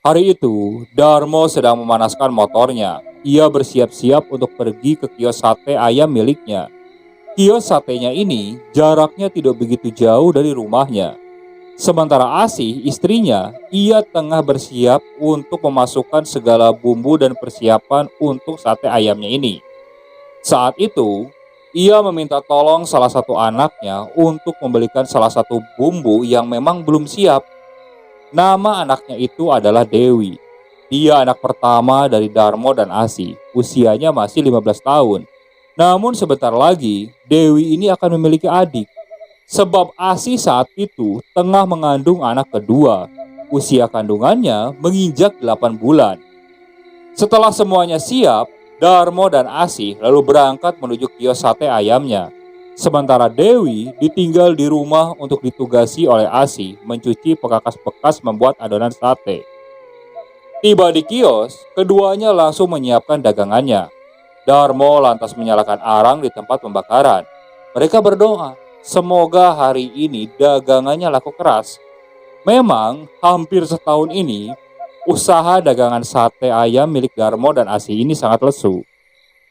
Hari itu, Darmo sedang memanaskan motornya. Ia bersiap-siap untuk pergi ke kios sate ayam miliknya. Kios satenya ini jaraknya tidak begitu jauh dari rumahnya. Sementara Asih, istrinya, ia tengah bersiap untuk memasukkan segala bumbu dan persiapan untuk sate ayamnya ini. Saat itu, ia meminta tolong salah satu anaknya untuk membelikan salah satu bumbu yang memang belum siap. Nama anaknya itu adalah Dewi. Dia anak pertama dari Darmo dan Asih. Usianya masih 15 tahun. Namun sebentar lagi, Dewi ini akan memiliki adik. Sebab Asih saat itu tengah mengandung anak kedua. Usia kandungannya menginjak 8 bulan. Setelah semuanya siap, Darmo dan Asih lalu berangkat menuju kios sate ayamnya. Sementara Dewi ditinggal di rumah untuk ditugasi oleh Asih mencuci bekas-bekas membuat adonan sate. Tiba di kios, keduanya langsung menyiapkan dagangannya. Darmo lantas menyalakan arang di tempat pembakaran. Mereka berdoa, semoga hari ini dagangannya laku keras. Memang hampir setahun ini, usaha dagangan sate ayam milik Darmo dan Asih ini sangat lesu.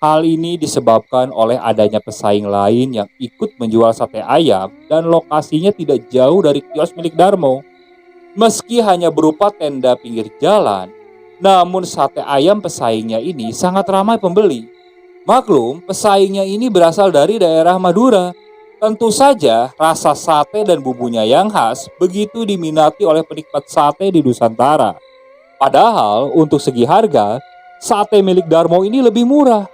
Hal ini disebabkan oleh adanya pesaing lain yang ikut menjual sate ayam dan lokasinya tidak jauh dari kios milik Darmo. Meski hanya berupa tenda pinggir jalan, namun sate ayam pesaingnya ini sangat ramai pembeli. Maklum, pesaingnya ini berasal dari daerah Madura. Tentu saja rasa sate dan bumbunya yang khas begitu diminati oleh penikmat sate di Nusantara. Padahal untuk segi harga, sate milik Darmo ini lebih murah.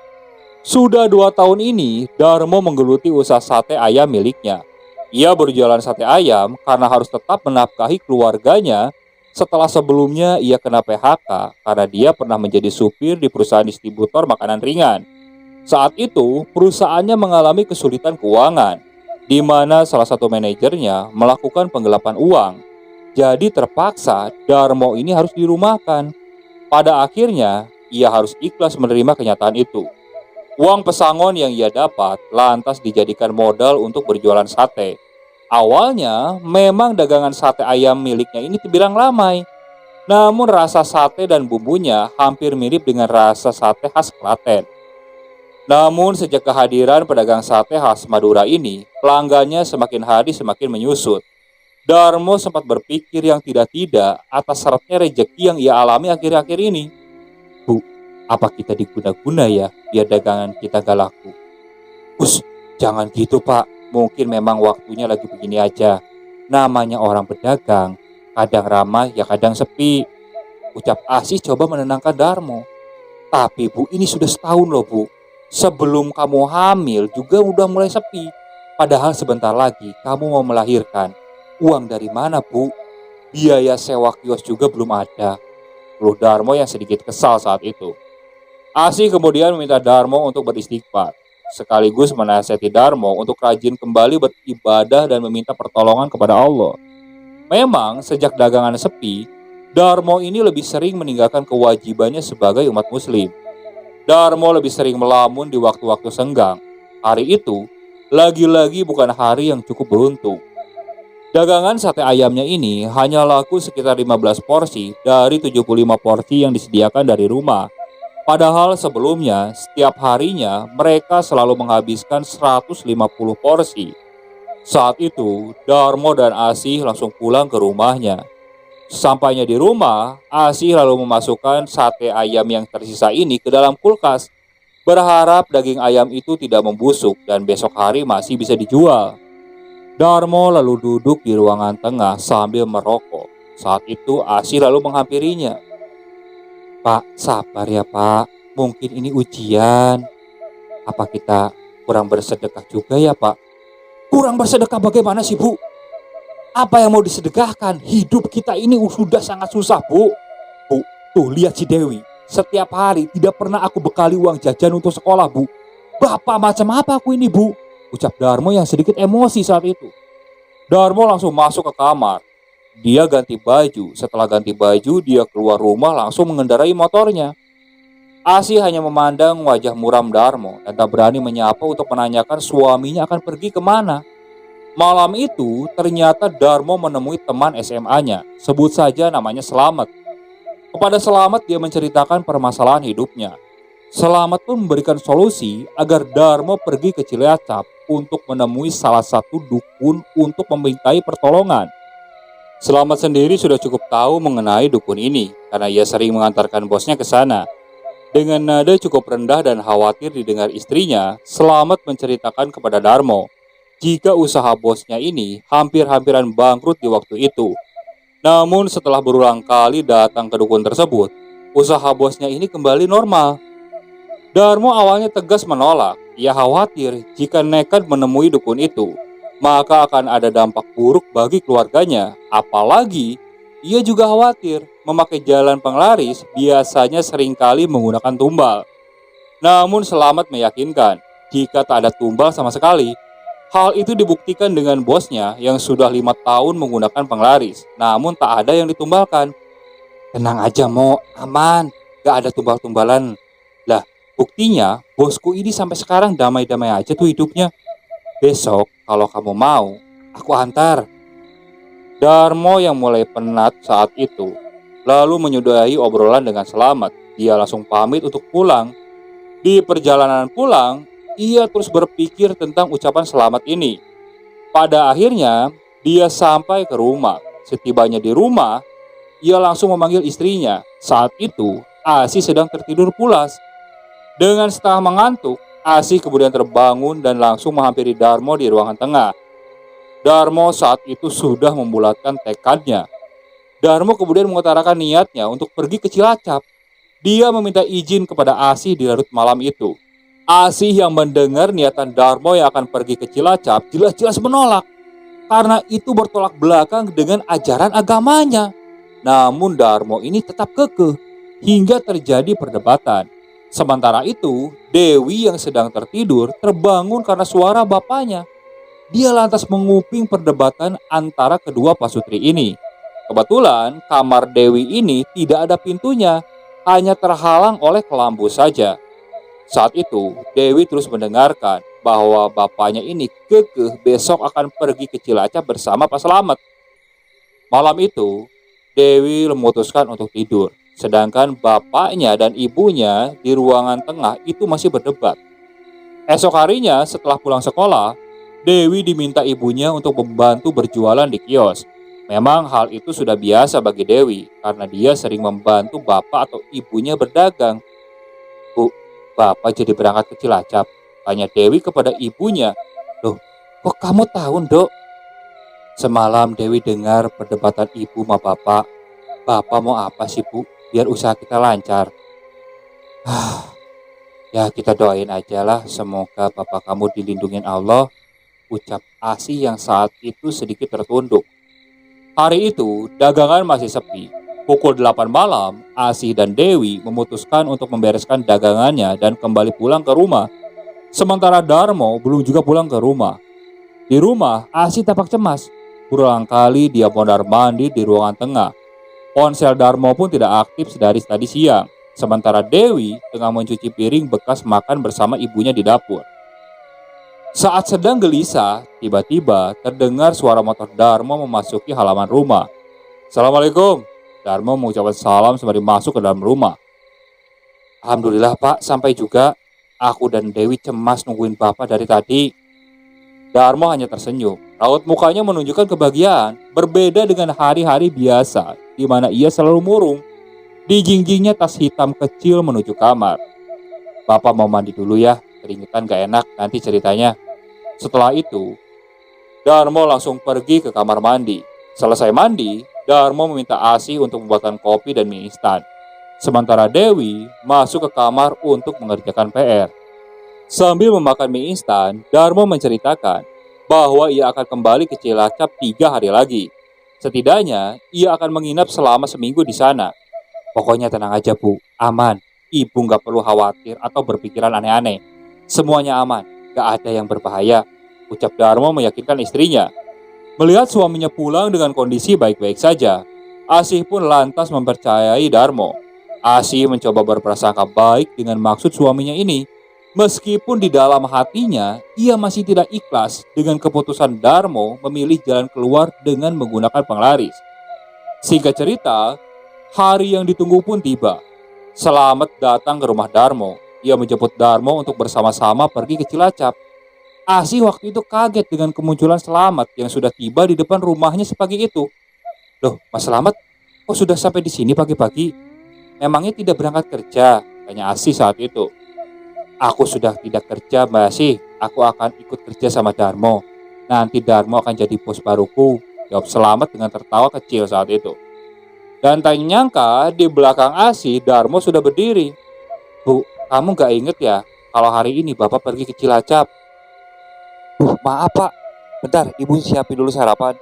Sudah 2 tahun ini, Darmo menggeluti usaha sate ayam miliknya. Ia berjualan sate ayam karena harus tetap menafkahi keluarganya setelah sebelumnya ia kena PHK karena dia pernah menjadi supir di perusahaan distributor makanan ringan. Saat itu, perusahaannya mengalami kesulitan keuangan, di mana salah satu manajernya melakukan penggelapan uang. Jadi terpaksa Darmo ini harus dirumahkan. Pada akhirnya, ia harus ikhlas menerima kenyataan itu. Uang pesangon yang ia dapat lantas dijadikan modal untuk berjualan sate. Awalnya memang dagangan sate ayam miliknya ini terbilang ramai. Namun rasa sate dan bumbunya hampir mirip dengan rasa sate khas Klaten. Namun sejak kehadiran pedagang sate khas Madura ini, pelanggannya semakin hari semakin menyusut. Darmo sempat berpikir yang tidak-tidak atas syaratnya rejeki yang ia alami akhir-akhir ini. Bu, apa kita diguna-guna ya biar dagangan kita gak laku? Jangan gitu pak, mungkin memang waktunya lagi begini aja. Namanya orang berdagang, kadang ramai ya kadang sepi. Ucap Asih coba menenangkan Darmo. Tapi bu, ini sudah setahun loh bu. Sebelum kamu hamil juga udah mulai sepi. Padahal sebentar lagi kamu mau melahirkan. Uang dari mana bu? Biaya sewa kios juga belum ada. Keluh Darmo yang sedikit kesal saat itu. Asih kemudian meminta Darmo untuk beristighfar, sekaligus menasihati Darmo untuk rajin kembali beribadah dan meminta pertolongan kepada Allah. Memang sejak dagangan sepi, Darmo ini lebih sering meninggalkan kewajibannya sebagai umat muslim. Darmo lebih sering melamun di waktu-waktu senggang. Hari itu, lagi-lagi bukan hari yang cukup beruntung. Dagangan sate ayamnya ini hanya laku sekitar 15 porsi dari 75 porsi yang disediakan dari rumah. Padahal sebelumnya, setiap harinya mereka selalu menghabiskan 150 porsi. Saat itu, Darmo dan Asih langsung pulang ke rumahnya. Sampainya di rumah, Asih lalu memasukkan sate ayam yang tersisa ini ke dalam kulkas, berharap daging ayam itu tidak membusuk dan besok hari masih bisa dijual. Darmo lalu duduk di ruangan tengah sambil merokok. Saat itu Asih lalu menghampirinya. Pak, sabar ya pak, mungkin ini ujian. Apa kita kurang bersedekah juga ya pak? Kurang bersedekah bagaimana sih bu? Apa yang mau disedekahkan? Hidup kita ini sudah sangat susah bu. Bu, tuh lihat si Dewi. Setiap hari tidak pernah aku bekali uang jajan untuk sekolah bu. Bapak macam apa aku ini bu? Ucap Darmo yang sedikit emosi saat itu. Darmo langsung masuk ke kamar. Dia ganti baju. Setelah ganti baju, dia keluar rumah langsung mengendarai motornya. Asih hanya memandang wajah muram Darmo dan tak berani menyapa untuk menanyakan suaminya akan pergi kemana. Malam itu ternyata Darmo menemui teman SMA-nya, sebut saja namanya Selamat. Kepada Selamat dia menceritakan permasalahan hidupnya. Selamat pun memberikan solusi agar Darmo pergi ke Cilacap untuk menemui salah satu dukun untuk memintai pertolongan. Selamat sendiri sudah cukup tahu mengenai dukun ini karena ia sering mengantarkan bosnya ke sana. Dengan nada cukup rendah dan khawatir didengar istrinya, Selamat menceritakan kepada Darmo jika usaha bosnya ini hampir-hampiran bangkrut di waktu itu. Namun setelah berulang kali datang ke dukun tersebut, usaha bosnya ini kembali normal. Darmo awalnya tegas menolak. Ia khawatir jika nekat menemui dukun itu, maka akan ada dampak buruk bagi keluarganya. Apalagi, ia juga khawatir memakai jalan penglaris biasanya seringkali menggunakan tumbal. Namun Selamat meyakinkan, jika tak ada tumbal sama sekali. Hal itu dibuktikan dengan bosnya yang sudah 5 tahun menggunakan penglaris, namun tak ada yang ditumbalkan. Tenang aja Mo, aman, gak ada tumbal-tumbalan. Lah, buktinya bosku ini sampai sekarang damai-damai aja tuh hidupnya. Besok kalau kamu mau, aku antar. Darmo yang mulai penat saat itu, lalu menyudahi obrolan dengan Selamat. Dia langsung pamit untuk pulang. Di perjalanan pulang, ia terus berpikir tentang ucapan Selamat ini. Pada akhirnya, dia sampai ke rumah. Setibanya di rumah, ia langsung memanggil istrinya. Saat itu, Asih sedang tertidur pulas. Dengan setengah mengantuk, Asih kemudian terbangun dan langsung menghampiri Darmo di ruangan tengah. Darmo saat itu sudah membulatkan tekadnya. Darmo kemudian mengutarakan niatnya untuk pergi ke Cilacap. Dia meminta izin kepada Asih di larut malam itu. Asih yang mendengar niatan Darmo yang akan pergi ke Cilacap jelas-jelas menolak. Karena itu bertolak belakang dengan ajaran agamanya. Namun Darmo ini tetap kekeh hingga terjadi perdebatan. Sementara itu, Dewi yang sedang tertidur terbangun karena suara bapaknya. Dia lantas menguping perdebatan antara kedua pasutri ini. Kebetulan kamar Dewi ini tidak ada pintunya, hanya terhalang oleh kelambu saja. Saat itu, Dewi terus mendengarkan bahwa bapaknya ini kekeh besok akan pergi ke Cilacap bersama Pak Selamat. Malam itu, Dewi memutuskan untuk tidur, sedangkan bapaknya dan ibunya di ruangan tengah itu masih berdebat. Esok harinya setelah pulang sekolah, Dewi diminta ibunya untuk membantu berjualan di kios. Memang hal itu sudah biasa bagi Dewi karena dia sering membantu bapak atau ibunya berdagang. Bu, bapak jadi berangkat ke Cilacap? Tanya Dewi kepada ibunya. Loh, kok kamu tahu, Dok? Semalam Dewi dengar perdebatan ibu sama bapak. Bapak mau apa sih, Bu? Biar usaha kita lancar. Ya kita doain aja lah, semoga bapak kamu dilindungin Allah. Ucap Asih yang saat itu sedikit tertunduk. Hari itu, dagangan masih sepi. Pukul 8 malam, Asih dan Dewi memutuskan untuk membereskan dagangannya dan kembali pulang ke rumah. Sementara Darmo belum juga pulang ke rumah. Di rumah, Asih tampak cemas. Berulang kali dia mondar-mandir di ruangan tengah. Ponsel Darmo pun tidak aktif dari tadi siang. Sementara Dewi tengah mencuci piring bekas makan bersama ibunya di dapur. Saat sedang gelisah, tiba-tiba terdengar suara motor Darmo memasuki halaman rumah. Assalamualaikum. Darmo mengucapkan salam sembari masuk ke dalam rumah. Alhamdulillah Pak, sampai juga. Aku dan Dewi cemas nungguin Bapak dari tadi. Darmo hanya tersenyum. Raut mukanya menunjukkan kebahagiaan. Berbeda dengan hari-hari biasa, di mana ia selalu murung. Di jingjingnya tas hitam kecil menuju kamar. Bapak mau mandi dulu ya, keringetan gak enak nanti ceritanya. Setelah itu, Darmo langsung pergi ke kamar mandi. Selesai mandi, Darmo meminta Asih untuk membuatkan kopi dan mie instan. Sementara Dewi masuk ke kamar untuk mengerjakan PR. Sambil memakan mie instan, Darmo menceritakan bahwa ia akan kembali ke Cilacap 3 hari lagi. Setidaknya, ia akan menginap selama seminggu di sana. Pokoknya tenang aja Bu, aman. Ibu gak perlu khawatir atau berpikiran aneh-aneh. Semuanya aman, gak ada yang berbahaya, ucap Darmo meyakinkan istrinya. Melihat suaminya pulang dengan kondisi baik-baik saja, Asih pun lantas mempercayai Darmo. Asih mencoba berprasangka baik dengan maksud suaminya ini. Meskipun di dalam hatinya, ia masih tidak ikhlas dengan keputusan Darmo memilih jalan keluar dengan menggunakan penglaris. Singkat cerita, hari yang ditunggu pun tiba. Selamat datang ke rumah Darmo. Ia menjemput Darmo untuk bersama-sama pergi ke Cilacap. Asih waktu itu kaget dengan kemunculan Selamat yang sudah tiba di depan rumahnya sepagi itu. "Loh, Mas Selamat, kok sudah sampai di sini pagi-pagi? Memangnya tidak berangkat kerja?" tanya Asih saat itu. "Aku sudah tidak kerja, Mbak Asih. Aku akan ikut kerja sama Darmo. Nanti Darmo akan jadi bos baruku," jawab Selamat dengan tertawa kecil saat itu. Dan tak nyangka di belakang Asih, Darmo sudah berdiri. "Bu, kamu gak inget ya kalau hari ini Bapak pergi ke Cilacap?" "Maaf Pak, bentar Ibu siapin dulu sarapan."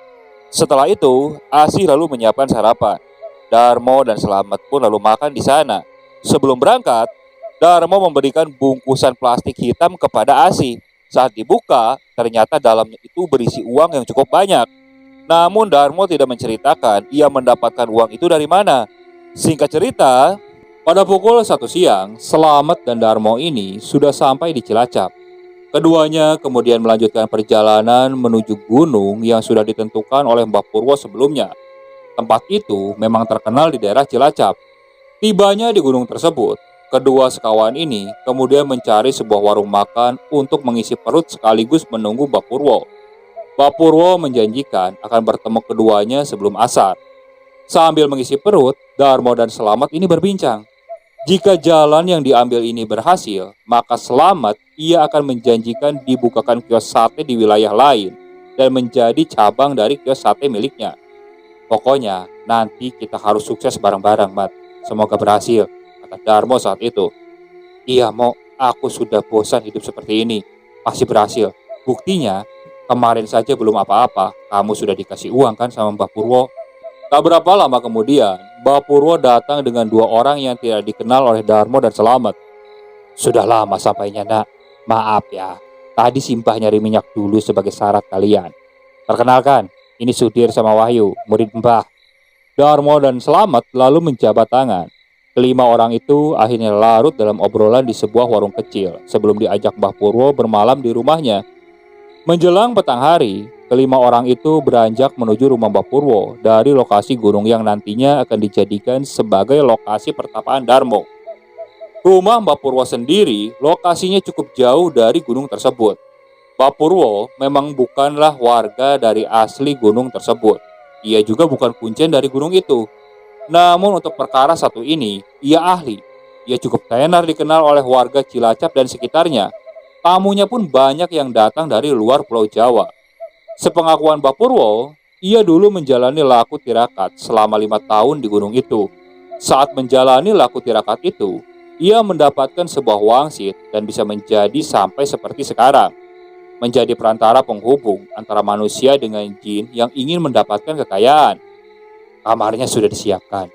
Setelah itu, Asih lalu menyiapkan sarapan. Darmo dan Selamat pun lalu makan di sana. Sebelum berangkat, Darmo memberikan bungkusan plastik hitam kepada Asih. Saat dibuka, ternyata dalamnya itu berisi uang yang cukup banyak. Namun Darmo tidak menceritakan ia mendapatkan uang itu dari mana. Singkat cerita, pada pukul 1 siang, Selamat dan Darmo ini sudah sampai di Cilacap. Keduanya kemudian melanjutkan perjalanan menuju gunung yang sudah ditentukan oleh Mbah Purwo sebelumnya. Tempat itu memang terkenal di daerah Cilacap. Tibanya di gunung tersebut, kedua sekawan ini kemudian mencari sebuah warung makan untuk mengisi perut sekaligus menunggu Mbah Purwo. Mbah Purwo menjanjikan akan bertemu keduanya sebelum asar. Sambil mengisi perut, Darmo dan Selamat ini berbincang. Jika jalan yang diambil ini berhasil, maka Selamat ia akan menjanjikan dibukakan kios sate di wilayah lain dan menjadi cabang dari kios sate miliknya. "Pokoknya nanti kita harus sukses bareng-bareng, Mat. Semoga berhasil," kata Darmo saat itu. "Iya, Mo, aku sudah bosan hidup seperti ini. Pasti berhasil. Buktinya, kemarin saja belum apa-apa, kamu sudah dikasih uang kan sama Mbah Purwo." Tak berapa lama kemudian, Mbah Purwo datang dengan dua orang yang tidak dikenal oleh Darmo dan Selamat. "Sudah lama sampainya, Nak. Maaf ya, tadi Simpah nyari minyak dulu sebagai syarat kalian. Perkenalkan, ini Sudir sama Wahyu, murid Mbah." Darmo dan Selamat lalu menjabat tangan. Kelima orang itu akhirnya larut dalam obrolan di sebuah warung kecil sebelum diajak Mbah Purwo bermalam di rumahnya. Menjelang petang hari, kelima orang itu beranjak menuju rumah Mbah Purwo dari lokasi gunung yang nantinya akan dijadikan sebagai lokasi pertapaan Darmo. Rumah Mbah Purwo sendiri lokasinya cukup jauh dari gunung tersebut. Mbah Purwo memang bukanlah warga dari asli gunung tersebut. Ia juga bukan kuncen dari gunung itu. Namun untuk perkara satu ini, ia ahli. Ia cukup tenar dikenal oleh warga Cilacap dan sekitarnya. Tamunya pun banyak yang datang dari luar Pulau Jawa. Sepengakuan Mbah Purwo, ia dulu menjalani laku tirakat selama 5 tahun di gunung itu. Saat menjalani laku tirakat itu, ia mendapatkan sebuah wangsit dan bisa menjadi sampai seperti sekarang. Menjadi perantara penghubung antara manusia dengan jin yang ingin mendapatkan kekayaan. "Kamarnya sudah disiapkan.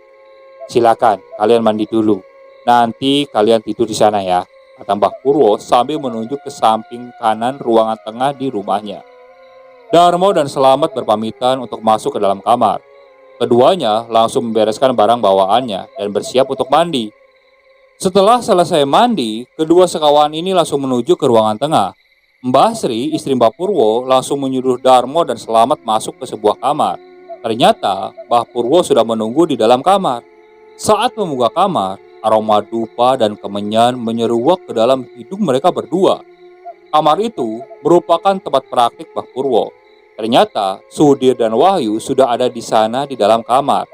Silakan kalian mandi dulu. Nanti kalian tidur di sana ya," kata Mbah Purwo sambil menunjuk ke samping kanan ruangan tengah di rumahnya. Darmo dan Selamat berpamitan untuk masuk ke dalam kamar. Keduanya langsung membereskan barang bawaannya dan bersiap untuk mandi. Setelah selesai mandi, kedua sekawan ini langsung menuju ke ruangan tengah. Mbah Sri, istri Mbah Purwo, langsung menyuruh Darmo dan Selamat masuk ke sebuah kamar. Ternyata Mbah Purwo sudah menunggu di dalam kamar. Saat membuka kamar, aroma dupa dan kemenyan menyeruak ke dalam hidung mereka berdua. Kamar itu merupakan tempat praktik Mbah Purwo. Ternyata Sudir dan Wahyu sudah ada di sana di dalam kamar.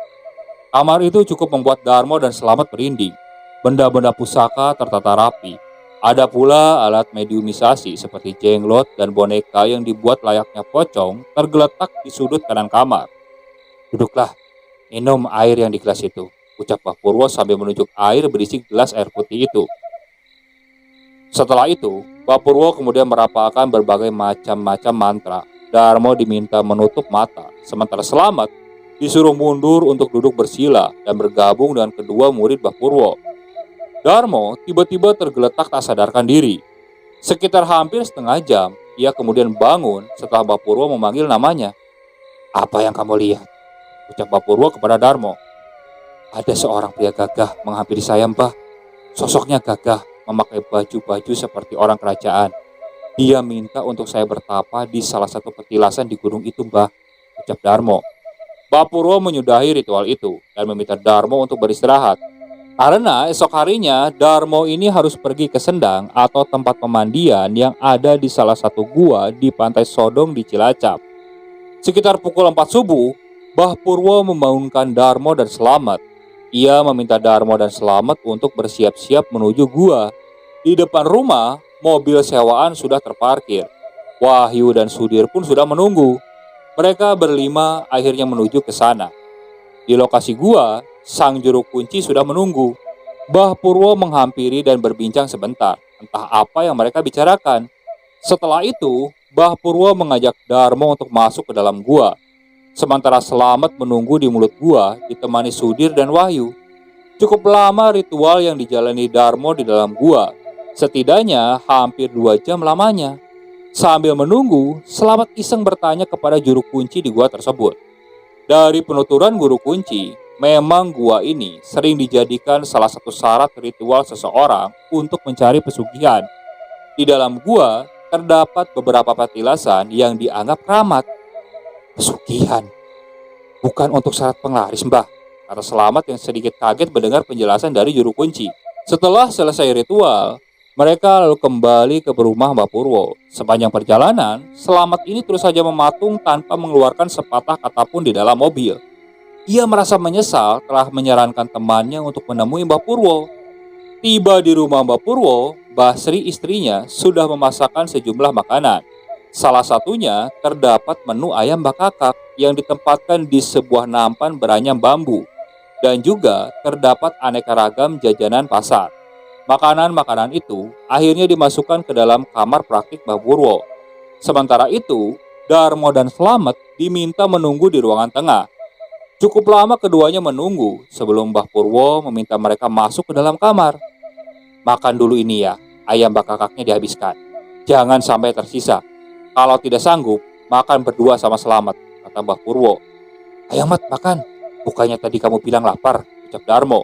Kamar itu cukup membuat Darmo dan Selamat merinding. Benda-benda pusaka tertata rapi. Ada pula alat mediumisasi seperti jenglot dan boneka yang dibuat layaknya pocong tergeletak di sudut kanan kamar. "Duduklah, minum air yang di gelas itu," ucap Mbah Purwo sambil menunjuk air berisi gelas air putih itu. Setelah itu, Mbah Purwo kemudian merapalkan berbagai macam-macam mantra. Darmo diminta menutup mata, sementara Selamat disuruh mundur untuk duduk bersila dan bergabung dengan kedua murid Mbah Purwo. Darmo tiba-tiba tergeletak tak sadarkan diri. Sekitar hampir setengah jam, ia kemudian bangun setelah Mbah Purwo memanggil namanya. "Apa yang kamu lihat?" ucap Mbah Purwo kepada Darmo. "Ada seorang pria gagah menghampiri saya, Mbah. Sosoknya gagah, memakai baju-baju seperti orang kerajaan. Dia minta untuk saya bertapa di salah satu petilasan di gunung itu, Mbah, ucap Darmo. Mbah Purwo menyudahi ritual itu dan meminta Darmo untuk beristirahat. Karena esok harinya Darmo ini harus pergi ke Sendang atau tempat pemandian yang ada di salah satu gua di Pantai Sodong di Cilacap. Sekitar pukul 4 subuh, Mbah Purwo membangunkan Darmo dan Slamet. Ia meminta Darmo dan Slamet untuk bersiap-siap menuju gua. Di depan rumah, mobil sewaan sudah terparkir. Wahyu dan Sudir pun sudah menunggu. Mereka berlima akhirnya menuju ke sana. Di lokasi gua, sang juru kunci sudah menunggu. Mbah Purwo menghampiri dan berbincang sebentar. Entah apa yang mereka bicarakan. Setelah itu, Mbah Purwo mengajak Darmo untuk masuk ke dalam gua. Sementara Slamet menunggu di mulut gua ditemani Sudir dan Wahyu. Cukup lama ritual yang dijalani Darmo di dalam gua. Setidaknya hampir 2 jam lamanya. Sambil menunggu, Slamet iseng bertanya kepada juru kunci di gua tersebut. Dari penuturan guru kunci, memang gua ini sering dijadikan salah satu syarat ritual seseorang untuk mencari pesugihan. Di dalam gua terdapat beberapa petilasan yang dianggap keramat. Pesugihan? Bukan untuk syarat penglaris, Mbah, kata Slamet yang sedikit kaget mendengar penjelasan dari juru kunci. Setelah selesai ritual, mereka lalu kembali ke rumah Mbah Purwo. Sepanjang perjalanan, Slamet ini terus saja mematung tanpa mengeluarkan sepatah kata pun di dalam mobil. Ia merasa menyesal telah menyarankan temannya untuk menemui Mbah Purwo. Tiba di rumah Mbah Purwo, Mbah Sri istrinya sudah memasakkan sejumlah makanan. Salah satunya terdapat menu ayam bakakak yang ditempatkan di sebuah nampan beranyam bambu. Dan juga terdapat aneka ragam jajanan pasar. Makanan-makanan itu akhirnya dimasukkan ke dalam kamar praktik Mbah Purwo. Sementara itu, Darmo dan Slamet diminta menunggu di ruangan tengah. Cukup lama keduanya menunggu sebelum Mbah Purwo meminta mereka masuk ke dalam kamar. Makan dulu ini ya, ayam bakakaknya dihabiskan. Jangan sampai tersisa. Kalau tidak sanggup, makan berdua sama Slamet, kata Mbah Purwo. Ayo Mat, makan. Bukannya tadi kamu bilang lapar, ucap Darmo.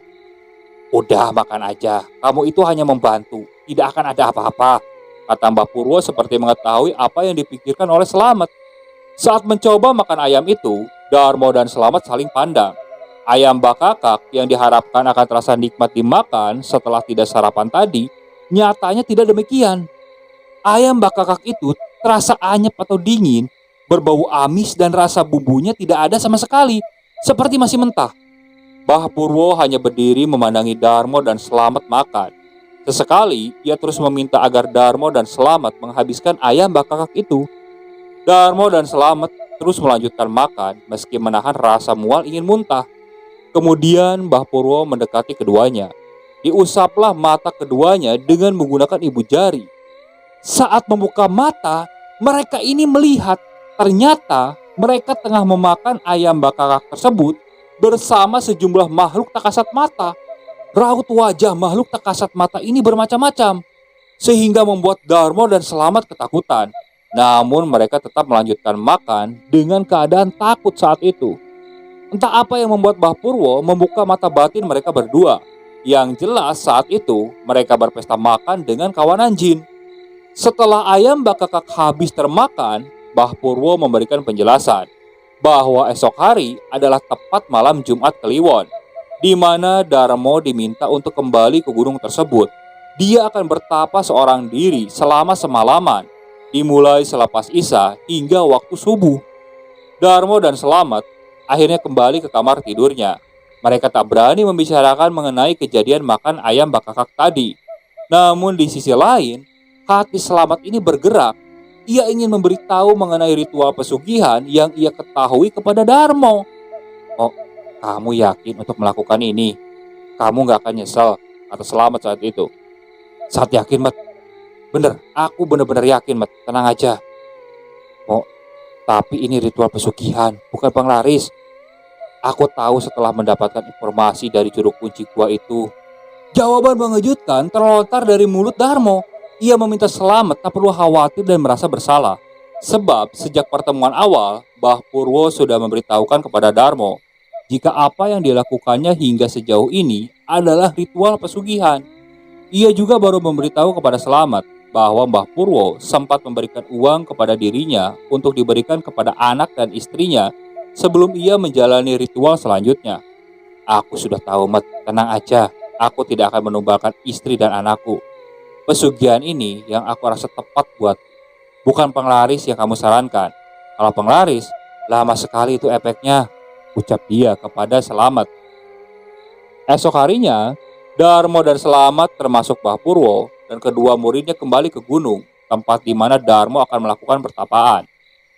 Udah makan aja, kamu itu hanya membantu, tidak akan ada apa-apa, kata Mbah Purwo seperti mengetahui apa yang dipikirkan oleh Slamet. Saat mencoba makan ayam itu, Darmo dan Slamet saling pandang. Ayam bakakak yang diharapkan akan terasa nikmat dimakan setelah tidak sarapan tadi, nyatanya tidak demikian. Ayam bakakak itu terasa anyep atau dingin, berbau amis dan rasa bumbunya tidak ada sama sekali, seperti masih mentah. Mbah Purwo hanya berdiri memandangi Darmo dan Slamet makan. Sesekali ia terus meminta agar Darmo dan Slamet menghabiskan ayam bakakak itu. Darmo dan Slamet terus melanjutkan makan meski menahan rasa mual ingin muntah. Kemudian Mbah Purwo mendekati keduanya. Diusaplah mata keduanya dengan menggunakan ibu jari. Saat membuka mata, mereka ini melihat ternyata mereka tengah memakan ayam bakakak tersebut bersama sejumlah makhluk tak kasat mata. Raut wajah makhluk tak kasat mata ini bermacam-macam, sehingga membuat Darmo dan Slamet ketakutan. Namun mereka tetap melanjutkan makan dengan keadaan takut saat itu. Entah apa yang membuat Mbah Purwo membuka mata batin mereka berdua. Yang jelas saat itu mereka berpesta makan dengan kawanan jin. Setelah ayam bakakak habis termakan, Mbah Purwo memberikan penjelasan bahwa esok hari adalah tepat malam Jumat Kliwon, di mana Darmo diminta untuk kembali ke gunung tersebut. Dia akan bertapa seorang diri selama semalaman, dimulai selepas Isya hingga waktu subuh. Darmo dan Slamet akhirnya kembali ke kamar tidurnya. Mereka tak berani membicarakan mengenai kejadian makan ayam bakakak tadi. Namun di sisi lain, hati Slamet ini bergerak. Ia ingin memberitahu mengenai ritual pesugihan yang ia ketahui kepada Darmo. Oh, kamu yakin untuk melakukan ini? Kamu gak akan nyesel, kata Slamet saat itu. Saat yakin, Mat. Bener, aku bener-bener yakin, Mat. Tenang aja. Oh, tapi ini ritual pesugihan, bukan penglaris. Aku tahu setelah mendapatkan informasi dari juru kunci gua itu. Jawaban mengejutkan terlontar dari mulut Darmo. Ia meminta Slamet tak perlu khawatir dan merasa bersalah. Sebab sejak pertemuan awal, Mbah Purwo sudah memberitahukan kepada Darmo jika apa yang dilakukannya hingga sejauh ini adalah ritual pesugihan. Ia juga baru memberitahu kepada Selamat bahwa Mbah Purwo sempat memberikan uang kepada dirinya untuk diberikan kepada anak dan istrinya sebelum ia menjalani ritual selanjutnya. Aku sudah tahu, Mat, tenang aja. Aku tidak akan menumbalkan istri dan anakku. Pesugihan ini yang aku rasa tepat buat, bukan penglaris yang kamu sarankan. Kalau penglaris, lama sekali itu efeknya, ucap dia kepada Selamat. Esok harinya, Darmo dan Selamat termasuk Mbah Purwo dan kedua muridnya kembali ke gunung, tempat di mana Darmo akan melakukan pertapaan.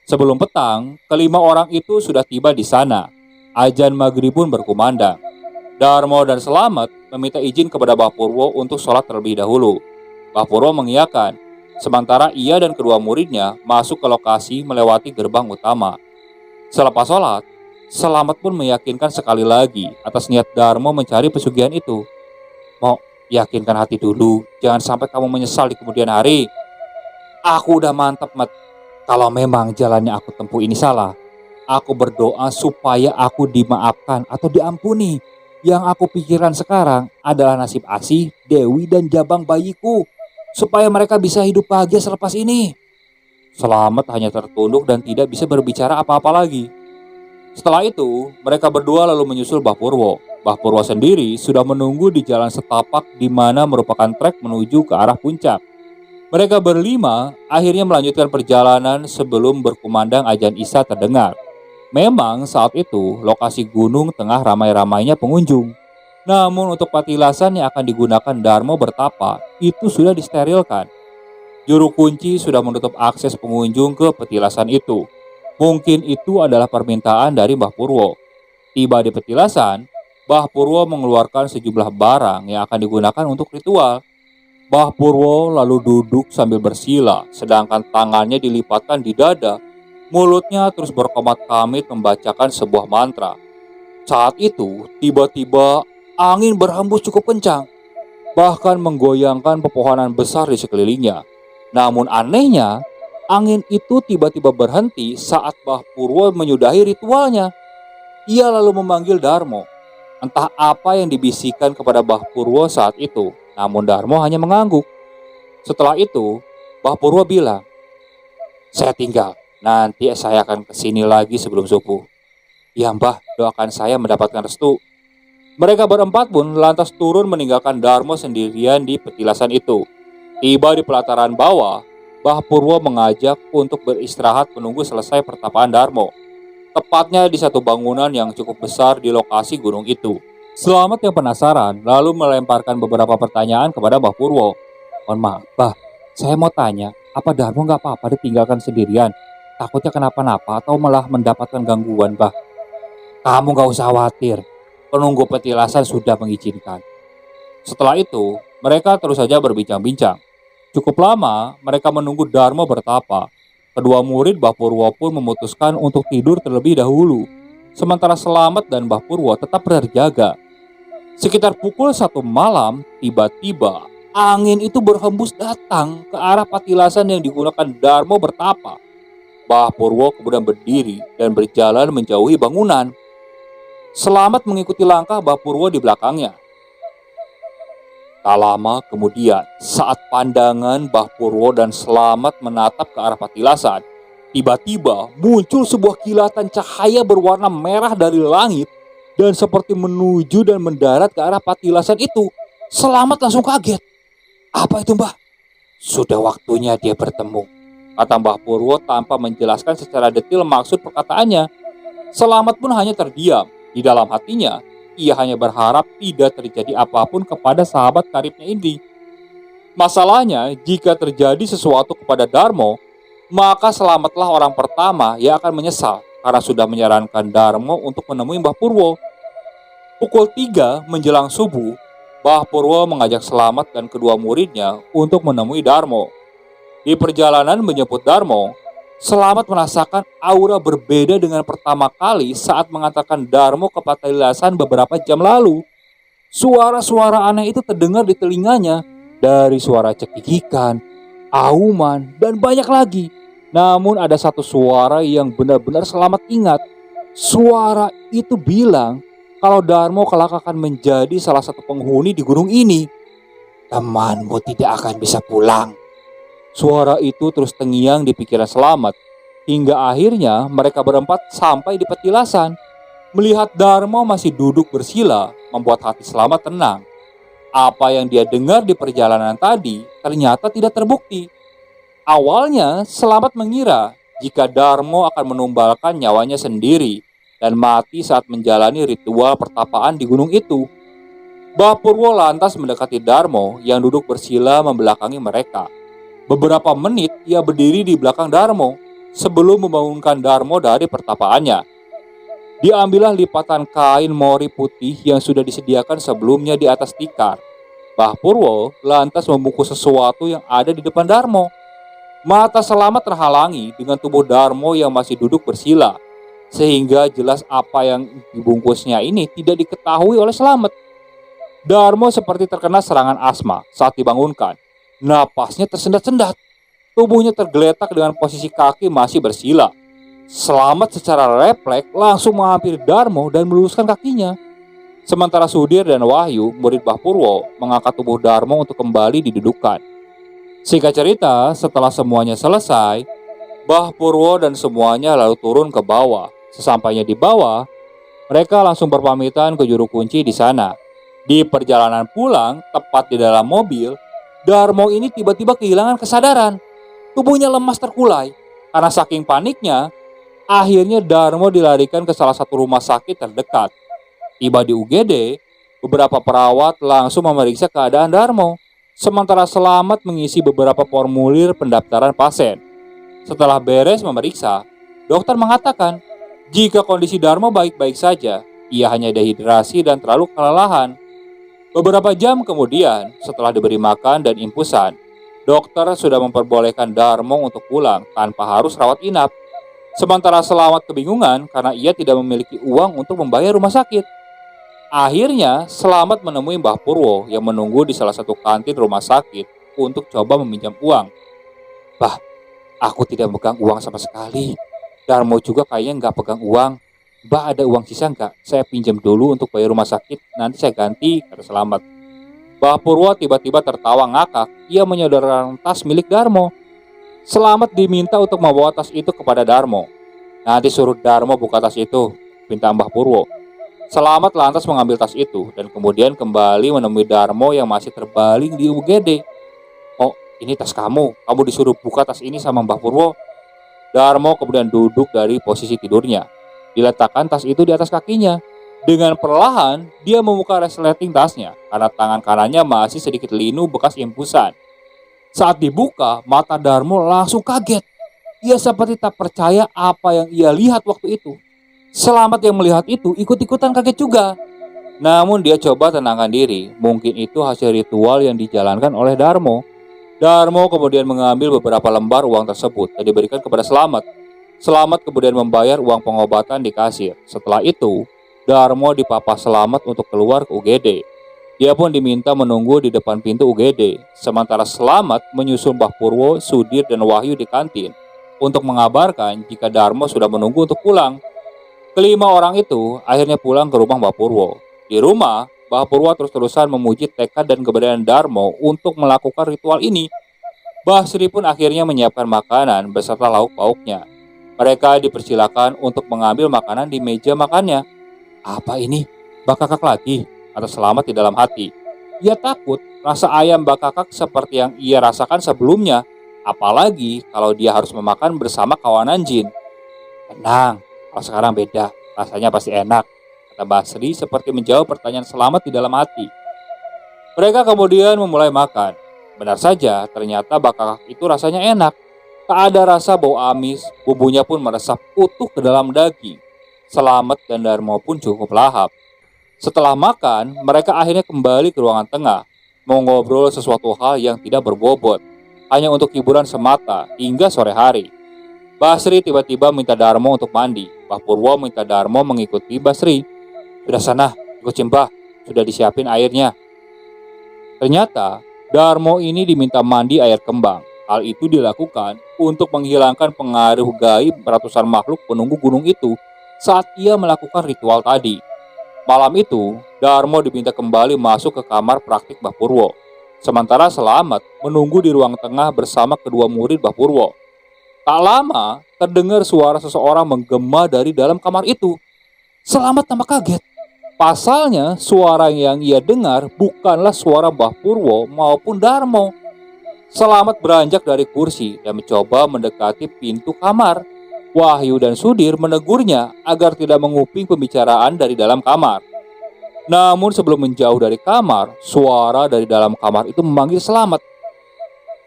Sebelum petang, kelima orang itu sudah tiba di sana. Ajan maghrib pun berkumandang. Darmo dan Selamat meminta izin kepada Mbah Purwo untuk sholat terlebih dahulu. Mbah Purwo mengiyakan, sementara ia dan kedua muridnya masuk ke lokasi melewati gerbang utama. Selepas sholat, Selamat pun meyakinkan sekali lagi atas niat Darmo mencari pesugihan itu. Mau yakinkan hati dulu, jangan sampai kamu menyesal di kemudian hari. Aku udah mantap, Mat. Kalau memang jalannya aku tempuh ini salah, aku berdoa supaya aku dimaafkan atau diampuni. Yang aku pikirkan sekarang adalah nasib Asih, Dewi, dan Jabang bayiku, supaya mereka bisa hidup bahagia selepas ini. Selamat hanya tertunduk dan tidak bisa berbicara apa-apa lagi. Setelah itu, mereka berdua lalu menyusul Mbah Purwo. Mbah Purwo sendiri sudah menunggu di jalan setapak di mana merupakan trek menuju ke arah puncak. Mereka berlima akhirnya melanjutkan perjalanan sebelum berkumandang ajan Isya terdengar. Memang saat itu lokasi gunung tengah ramai-ramainya pengunjung. Namun untuk patilasan yang akan digunakan Darmo bertapa itu sudah disterilkan. Juru kunci sudah menutup akses pengunjung ke petilasan itu. Mungkin itu adalah permintaan dari Mbah Purwo. Tiba di petilasan, Mbah Purwo mengeluarkan sejumlah barang yang akan digunakan untuk ritual. Mbah Purwo lalu duduk sambil bersila, sedangkan tangannya dilipatkan di dada. Mulutnya terus berkomat-kamit membacakan sebuah mantra. Saat itu, tiba-tiba angin berhembus cukup kencang, bahkan menggoyangkan pepohonan besar di sekelilingnya. Namun anehnya, angin itu tiba-tiba berhenti saat Mbah Purwo menyudahi ritualnya. Ia lalu memanggil Darmo. Entah apa yang dibisikkan kepada Mbah Purwo saat itu, namun Darmo hanya mengangguk. Setelah itu, Mbah Purwo bilang, "Saya tinggal, nanti saya akan kesini lagi sebelum subuh." "Ya Mbah, doakan saya mendapatkan restu." Mereka berempat pun lantas turun meninggalkan Darmo sendirian di petilasan itu. Tiba di pelataran bawah, Mbah Purwo mengajak untuk beristirahat menunggu selesai pertapaan Darmo. Tepatnya di satu bangunan yang cukup besar di lokasi gunung itu. Selamat yang penasaran lalu melemparkan beberapa pertanyaan kepada Mbah Purwo. "Mohon maaf, Mbah, saya mau tanya, apa Darmo nggak apa-apa ditinggalkan sendirian? Takutnya kenapa-napa atau malah mendapatkan gangguan, Mbah." "Kamu nggak usah khawatir, penunggu petilasan sudah mengizinkan." Setelah itu, mereka terus saja berbincang-bincang. Cukup lama mereka menunggu Darmo bertapa. Kedua murid Mbah Purwo pun memutuskan untuk tidur terlebih dahulu. Sementara Selamat dan Mbah Purwo tetap berjaga. Sekitar pukul 1 malam, tiba-tiba angin itu berhembus datang ke arah patilasan yang digunakan Darmo bertapa. Mbah Purwo kemudian berdiri dan berjalan menjauhi bangunan. Selamat mengikuti langkah Mbah Purwo di belakangnya. Tak lama kemudian, saat pandangan Mbah Purwo dan Selamat menatap ke arah patilasan, tiba-tiba muncul sebuah kilatan cahaya berwarna merah dari langit dan seperti menuju dan mendarat ke arah patilasan itu. Selamat langsung kaget. "Apa itu, Mbah?" "Sudah waktunya dia bertemu," kata Mbah Purwo tanpa menjelaskan secara detail maksud perkataannya. Selamat pun hanya terdiam. Di dalam hatinya, ia hanya berharap tidak terjadi apapun kepada sahabat karibnya ini. Masalahnya, jika terjadi sesuatu kepada Darmo, maka Selamatlah orang pertama yang akan menyesal karena sudah menyarankan Darmo untuk menemui Mbah Purwo. Pukul 3 menjelang subuh, Mbah Purwo mengajak Selamat dan kedua muridnya untuk menemui Darmo. Di perjalanan menjemput Darmo, Selamat merasakan aura berbeda dengan pertama kali saat mengantarkan Darmo ke patilasan beberapa jam lalu. Suara-suara aneh itu terdengar di telinganya, dari suara cekikikan, auman, dan banyak lagi. Namun ada satu suara yang benar-benar Selamat ingat. Suara itu bilang kalau Darmo kelak akan menjadi salah satu penghuni di gunung ini. Temanmu tidak akan bisa pulang. Suara itu terus terngiang di pikiran Selamat, hingga akhirnya mereka berempat sampai di petilasan. Melihat Darmo masih duduk bersila, membuat hati Selamat tenang. Apa yang dia dengar di perjalanan tadi ternyata tidak terbukti. Awalnya, Selamat mengira jika Darmo akan menumbalkan nyawanya sendiri dan mati saat menjalani ritual pertapaan di gunung itu. Bapurwo lantas mendekati Darmo yang duduk bersila membelakangi mereka. Beberapa menit ia berdiri di belakang Darmo sebelum membangunkan Darmo dari pertapaannya. Diambillah lipatan kain mori putih yang sudah disediakan sebelumnya di atas tikar. Bapurwo lantas membungkus sesuatu yang ada di depan Darmo. Mata Selamat terhalangi dengan tubuh Darmo yang masih duduk bersila, sehingga jelas apa yang dibungkusnya ini tidak diketahui oleh Selamat. Darmo seperti terkena serangan asma saat dibangunkan. Napasnya tersendat-sendat. Tubuhnya tergeletak dengan posisi kaki masih bersila. Selamat secara refleks langsung menghampiri Darmo dan meluruskan kakinya. Sementara Sudir dan Wahyu, murid Bapurwo, mengangkat tubuh Darmo untuk kembali didudukan. Singkat cerita, setelah semuanya selesai, Bapurwo dan semuanya lalu turun ke bawah. Sesampainya di bawah, mereka langsung berpamitan ke juru kunci di sana. Di perjalanan pulang, tepat di dalam mobil, Darmo ini tiba-tiba kehilangan kesadaran. Tubuhnya lemas terkulai. Karena saking paniknya, akhirnya Darmo dilarikan ke salah satu rumah sakit terdekat. Tiba di UGD, beberapa perawat langsung memeriksa keadaan Darmo, sementara Selamat mengisi beberapa formulir pendaftaran pasien. Setelah beres memeriksa, dokter mengatakan jika kondisi Darmo baik-baik saja, ia hanya dehidrasi dan terlalu kelelahan. Beberapa jam kemudian, setelah diberi makan dan infusan, dokter sudah memperbolehkan Darmo untuk pulang tanpa harus rawat inap. Sementara Selamat kebingungan karena ia tidak memiliki uang untuk membayar rumah sakit. Akhirnya, Selamat menemui Mbah Purwo yang menunggu di salah satu kantin rumah sakit untuk coba meminjam uang. "Bah, aku tidak pegang uang sama sekali. Darmo juga kayaknya nggak pegang uang. Mbak ada uang sisa nggak? Saya pinjam dulu untuk bayar rumah sakit, nanti saya ganti," kata Selamat. Mbah Purwo tiba-tiba tertawa ngakak. Ia menyodorkan tas milik Darmo. Selamat diminta untuk membawa tas itu kepada Darmo. "Nanti suruh Darmo buka tas itu," pinta Mbah Purwo. Selamat lantas mengambil tas itu dan kemudian kembali menemui Darmo yang masih terbaling di UGD. "Oh, ini tas kamu. Kamu disuruh buka tas ini sama Mbah Purwo." Darmo kemudian duduk dari posisi tidurnya. Diletakkan tas itu di atas kakinya. Dengan perlahan, dia membuka resleting tasnya karena tangan kanannya masih sedikit linu bekas infusan. Saat dibuka, mata Darmo langsung kaget. Ia seperti tak percaya apa yang ia lihat waktu itu. Selamat yang melihat itu ikut-ikutan kaget juga. Namun dia coba tenangkan diri, mungkin itu hasil ritual yang dijalankan oleh Darmo. Darmo kemudian mengambil beberapa lembar uang tersebut dan diberikan kepada Selamat. Selamat kemudian membayar uang pengobatan di kasir. Setelah itu, Darmo dipapa Selamat untuk keluar ke UGD. Dia pun diminta menunggu di depan pintu UGD. Sementara Selamat menyusul Mbah Purwo, Sudir, dan Wahyu di kantin untuk mengabarkan jika Darmo sudah menunggu untuk pulang. Kelima orang itu akhirnya pulang ke rumah Mbah Purwo. Di rumah, Mbah Purwo terus-terusan memuji tekad dan keberanian Darmo untuk melakukan ritual ini. Mbah Sri pun akhirnya menyiapkan makanan beserta lauk pauknya. Mereka dipersilakan untuk mengambil makanan di meja makannya. "Apa ini? Mbak Kakak lagi?" kata Selamat di dalam hati. Ia takut rasa ayam Mbak Kakak seperti yang ia rasakan sebelumnya, apalagi kalau dia harus memakan bersama kawanan jin. "Tenang, kalau sekarang beda, rasanya pasti enak," kata Mbah Sri seperti menjawab pertanyaan Selamat di dalam hati. Mereka kemudian memulai makan. Benar saja, ternyata Mbak Kakak itu rasanya enak. Tak ada rasa bau amis, bumbunya pun meresap utuh ke dalam daging. Selamat dan Darmo pun cukup lahap. Setelah makan, mereka akhirnya kembali ke ruangan tengah, mau ngobrol sesuatu hal yang tidak berbobot, hanya untuk hiburan semata hingga sore hari. Basri tiba-tiba minta Darmo untuk mandi. Mbah Purwo minta Darmo mengikuti Basri. "Sudah sana, ikut Cimbah, sudah disiapin airnya." Ternyata, Darmo ini diminta mandi air kembang. Hal itu dilakukan untuk menghilangkan pengaruh gaib ratusan makhluk penunggu gunung itu saat ia melakukan ritual tadi. Malam itu, Darmo diminta kembali masuk ke kamar praktik Mbah Purwo. Sementara Selamat menunggu di ruang tengah bersama kedua murid Mbah Purwo. Tak lama, terdengar suara seseorang menggema dari dalam kamar itu. Selamat tampak kaget. Pasalnya, suara yang ia dengar bukanlah suara Mbah Purwo maupun Darmo. Selamat beranjak dari kursi dan mencoba mendekati pintu kamar. Wahyu dan Sudir menegurnya agar tidak menguping pembicaraan dari dalam kamar. Namun sebelum menjauh dari kamar, suara dari dalam kamar itu memanggil Selamat.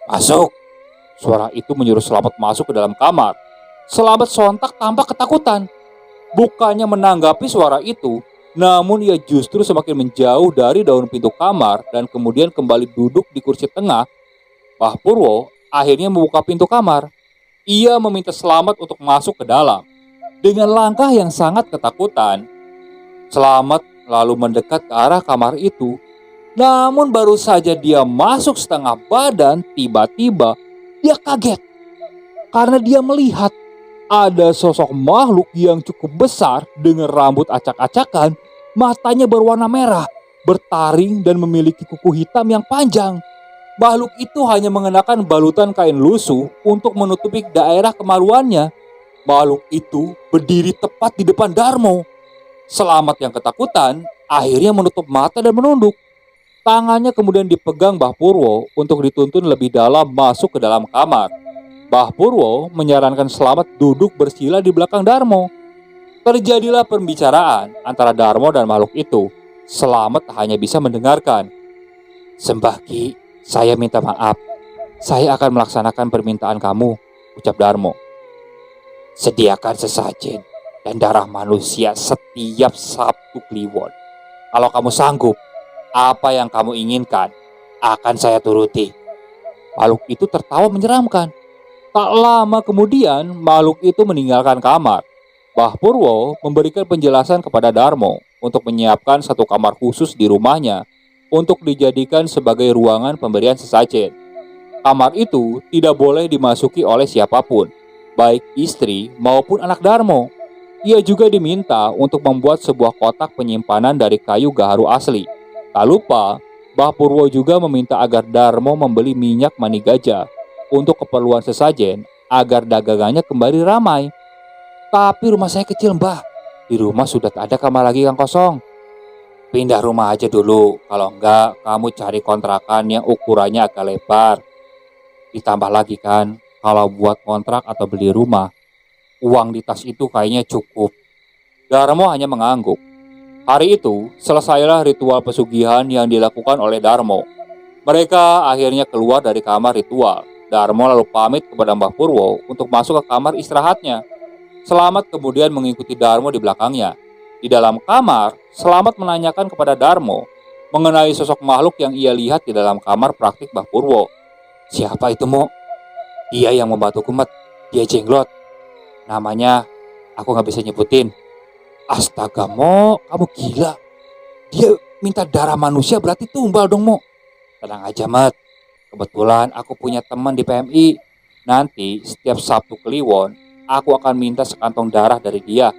"Masuk!" Suara itu menyuruh Selamat masuk ke dalam kamar. Selamat sontak tampak ketakutan. Bukannya menanggapi suara itu, namun ia justru semakin menjauh dari daun pintu kamar dan kemudian kembali duduk di kursi tengah. Mbah Purwo akhirnya membuka pintu kamar. Ia meminta Selamat untuk masuk ke dalam. Dengan langkah yang sangat ketakutan, Selamat lalu mendekat ke arah kamar itu. Namun baru saja dia masuk setengah badan, tiba-tiba dia kaget. Karena dia melihat ada sosok makhluk yang cukup besar dengan rambut acak-acakan, matanya berwarna merah, bertaring dan memiliki kuku hitam yang panjang. Makhluk itu hanya mengenakan balutan kain lusuh untuk menutupi daerah kemaluannya. Makhluk itu berdiri tepat di depan Darmo. Selamat yang ketakutan akhirnya menutup mata dan menunduk. Tangannya kemudian dipegang Mbah Purwo untuk dituntun lebih dalam masuk ke dalam kamar. Mbah Purwo menyarankan Selamat duduk bersila di belakang Darmo. Terjadilah pembicaraan antara Darmo dan makhluk itu. Selamat hanya bisa mendengarkan. "Sembah Ki, saya minta maaf. Saya akan melaksanakan permintaan kamu," ucap Darmo. "Sediakan sesajen dan darah manusia setiap Sabtu Kliwon. Kalau kamu sanggup, apa yang kamu inginkan akan saya turuti." Makhluk itu tertawa menyeramkan. Tak lama kemudian, makhluk itu meninggalkan kamar. Mbah Purwo memberikan penjelasan kepada Darmo untuk menyiapkan satu kamar khusus di rumahnya untuk dijadikan sebagai ruangan pemberian sesajen. Kamar itu tidak boleh dimasuki oleh siapapun, baik istri maupun anak Darmo. Ia juga diminta untuk membuat sebuah kotak penyimpanan dari kayu gaharu asli. Tak lupa, Mbah Purwo juga meminta agar Darmo membeli minyak mani gajah untuk keperluan sesajen agar dagangannya kembali ramai. "Tapi rumah saya kecil, Mbah. Di rumah sudah tak ada kamar lagi yang kosong." "Pindah rumah aja dulu. Kalau enggak, kamu cari kontrakan yang ukurannya agak lebar. Ditambah lagi kan, kalau buat kontrak atau beli rumah, uang di tas itu kayaknya cukup." Darmo hanya mengangguk. Hari itu, selesailah ritual pesugihan yang dilakukan oleh Darmo. Mereka akhirnya keluar dari kamar ritual. Darmo lalu pamit kepada Mbah Purwo untuk masuk ke kamar istirahatnya. Selamat kemudian mengikuti Darmo di belakangnya. Di dalam kamar, Selamat menanyakan kepada Darmo mengenai sosok makhluk yang ia lihat di dalam kamar praktik Mbah Purwo. "Siapa itu, Mo?" "Dia yang membantuku, Mat. Dia jenglot. Namanya aku gak bisa nyebutin." "Astaga, Mo, kamu gila. Dia minta darah manusia, berarti tumbal dong, Mo." "Tenang aja, Mat. Kebetulan aku punya teman di PMI. Nanti setiap Sabtu Kliwon, aku akan minta sekantong darah dari dia.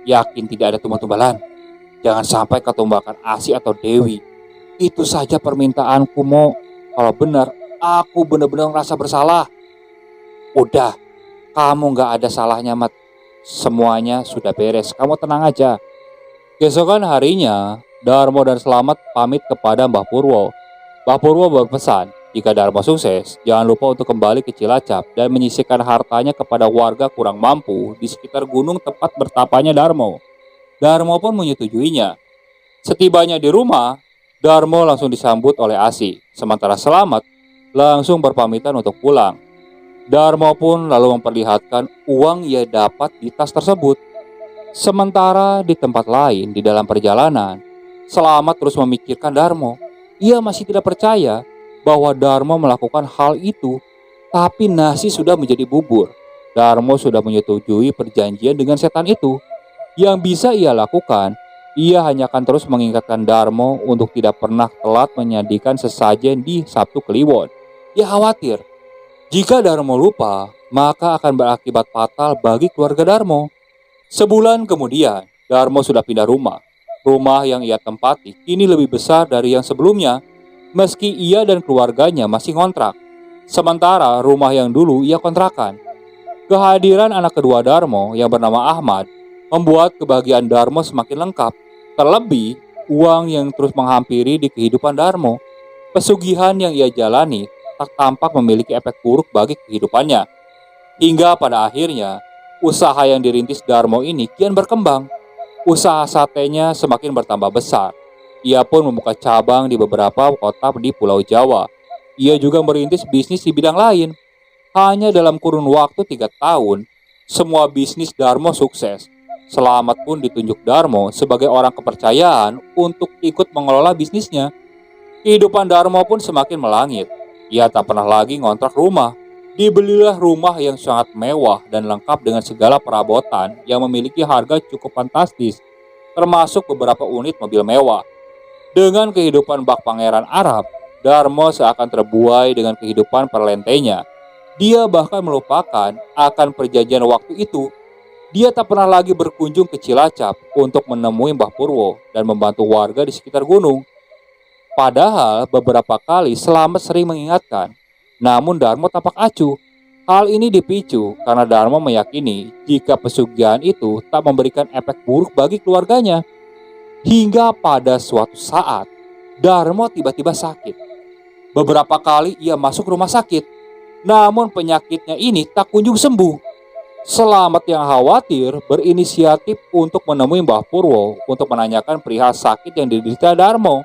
Yakin tidak ada tumbal-tumbalan. Jangan sampai ketumbalkan Asi atau Dewi. Itu saja permintaanku, Mo. Kalau benar, aku benar-benar merasa bersalah." "Udah, kamu gak ada salahnya, Mat. Semuanya sudah beres, kamu tenang aja." Keesokan harinya, Darmo dan Selamat pamit kepada Mbah Purwo. Mbah Purwo berpesan, jika Darmo sukses, jangan lupa untuk kembali ke Cilacap dan menyisihkan hartanya kepada warga kurang mampu di sekitar gunung tempat bertapanya Darmo. Darmo pun menyetujuinya. Setibanya di rumah, Darmo langsung disambut oleh Asi, sementara Selamat langsung berpamitan untuk pulang. Darmo pun lalu memperlihatkan uang ia dapat di tas tersebut. Sementara di tempat lain di dalam perjalanan, Selamat terus memikirkan Darmo. Ia masih tidak percaya bahwa Darmo melakukan hal itu, tapi nasi sudah menjadi bubur. Darmo sudah menyetujui perjanjian dengan setan itu. Yang bisa ia lakukan, ia hanya akan terus mengingatkan Darmo untuk tidak pernah telat menyajikan sesajen di Sabtu Kliwon. Ia khawatir jika Darmo lupa, maka akan berakibat fatal bagi keluarga Darmo. Sebulan kemudian, Darmo sudah pindah rumah. Rumah yang ia tempati kini lebih besar dari yang sebelumnya. meski ia dan keluarganya masih ngontrak. Sementara rumah yang dulu ia kontrakan. Kehadiran anak kedua Darmo yang bernama Ahmad membuat kebahagiaan Darmo semakin lengkap. Terlebih, uang yang terus menghampiri di kehidupan Darmo. Pesugihan yang ia jalani tak tampak memiliki efek buruk bagi kehidupannya. Hingga pada akhirnya, usaha yang dirintis Darmo ini kian berkembang. Usaha satenya semakin bertambah besar. Ia pun membuka cabang di beberapa kota di Pulau Jawa. Ia juga merintis bisnis di bidang lain. Hanya dalam kurun waktu 3 tahun, semua bisnis Darmo sukses. Selamat pun ditunjuk Darmo sebagai orang kepercayaan untuk ikut mengelola bisnisnya. Kehidupan Darmo pun semakin melangit. Ia tak pernah lagi ngontrak rumah. Dibelilah rumah yang sangat mewah dan lengkap dengan segala perabotan yang memiliki harga cukup fantastis, termasuk beberapa unit mobil mewah. Dengan kehidupan bak pangeran Arab, Darmo seakan terbuai dengan kehidupan perlentenya. Dia bahkan melupakan akan perjanjian waktu itu. Dia tak pernah lagi berkunjung ke Cilacap untuk menemui Mbah Purwo dan membantu warga di sekitar gunung. Padahal beberapa kali Slamet sering mengingatkan, namun Darmo tampak acuh. Hal ini dipicu karena Darmo meyakini jika pesugihan itu tak memberikan efek buruk bagi keluarganya. Hingga pada suatu saat, Darmo tiba-tiba sakit. Beberapa kali ia masuk rumah sakit, namun penyakitnya ini tak kunjung sembuh. Slamet yang khawatir berinisiatif untuk menemui Mbah Purwo untuk menanyakan perihal sakit yang diderita Darmo.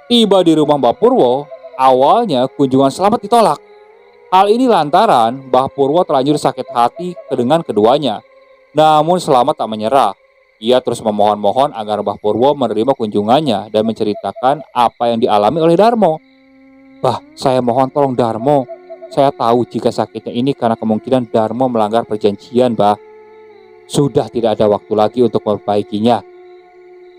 Tiba di rumah Mbah Purwo, awalnya kunjungan Slamet ditolak. Hal ini lantaran Mbah Purwo terlanjur sakit hati dengan keduanya. Namun Slamet tak menyerah. Ia terus memohon-mohon agar Mbah Purwo menerima kunjungannya dan menceritakan apa yang dialami oleh Darmo. "Bah, saya mohon tolong Darmo. Saya tahu jika sakitnya ini karena kemungkinan Darmo melanggar perjanjian, Bah. Sudah tidak ada waktu lagi untuk memperbaikinya.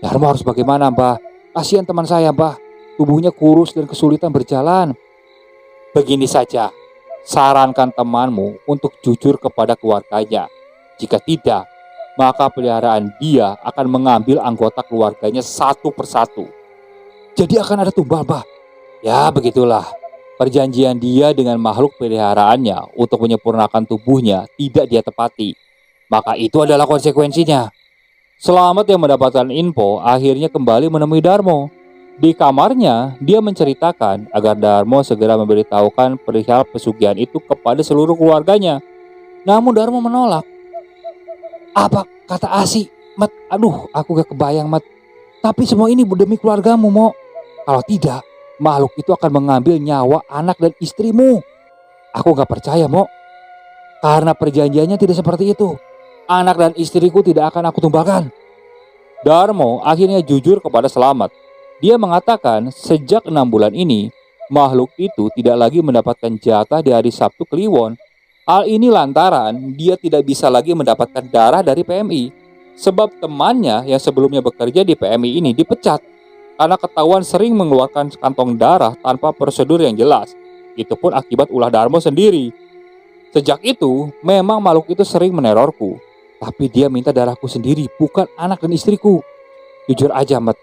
Darmo harus bagaimana, Bah? Kasihan teman saya, Bah. Tubuhnya kurus dan kesulitan berjalan." "Begini saja, sarankan temanmu untuk jujur kepada keluarganya. Jika tidak, maka peliharaan dia akan mengambil anggota keluarganya satu persatu." "Jadi akan ada tumbal, Bah?" "Ya, begitulah. Perjanjian dia dengan makhluk peliharaannya untuk menyempurnakan tubuhnya tidak dia tepati. Maka itu adalah konsekuensinya." Slamet yang mendapatkan info akhirnya kembali menemui Darmo. Di kamarnya, dia menceritakan agar Darmo segera memberitahukan perihal pesugihan itu kepada seluruh keluarganya. Namun Darmo menolak. "Apa kata Asi, Mat? Aduh, aku gak kebayang, Mat. Tapi semua ini demi keluargamu, Mo. Kalau tidak, makhluk itu akan mengambil nyawa anak dan istrimu." "Aku gak percaya, Mo. Karena perjanjiannya tidak seperti itu. Anak dan istriku tidak akan aku tumbalkan." Darmo akhirnya jujur kepada Slamet. Dia mengatakan sejak 6 bulan ini, makhluk itu tidak lagi mendapatkan jatah di hari Sabtu Kliwon. Hal ini lantaran dia tidak bisa lagi mendapatkan darah dari PMI. Sebab temannya yang sebelumnya bekerja di PMI ini dipecat karena ketahuan sering mengeluarkan kantong darah tanpa prosedur yang jelas. Itu pun akibat ulah Darmo sendiri. Sejak itu, memang makhluk itu sering menerorku. Tapi dia minta darahku sendiri, bukan anak dan istriku. Jujur aja, Mat.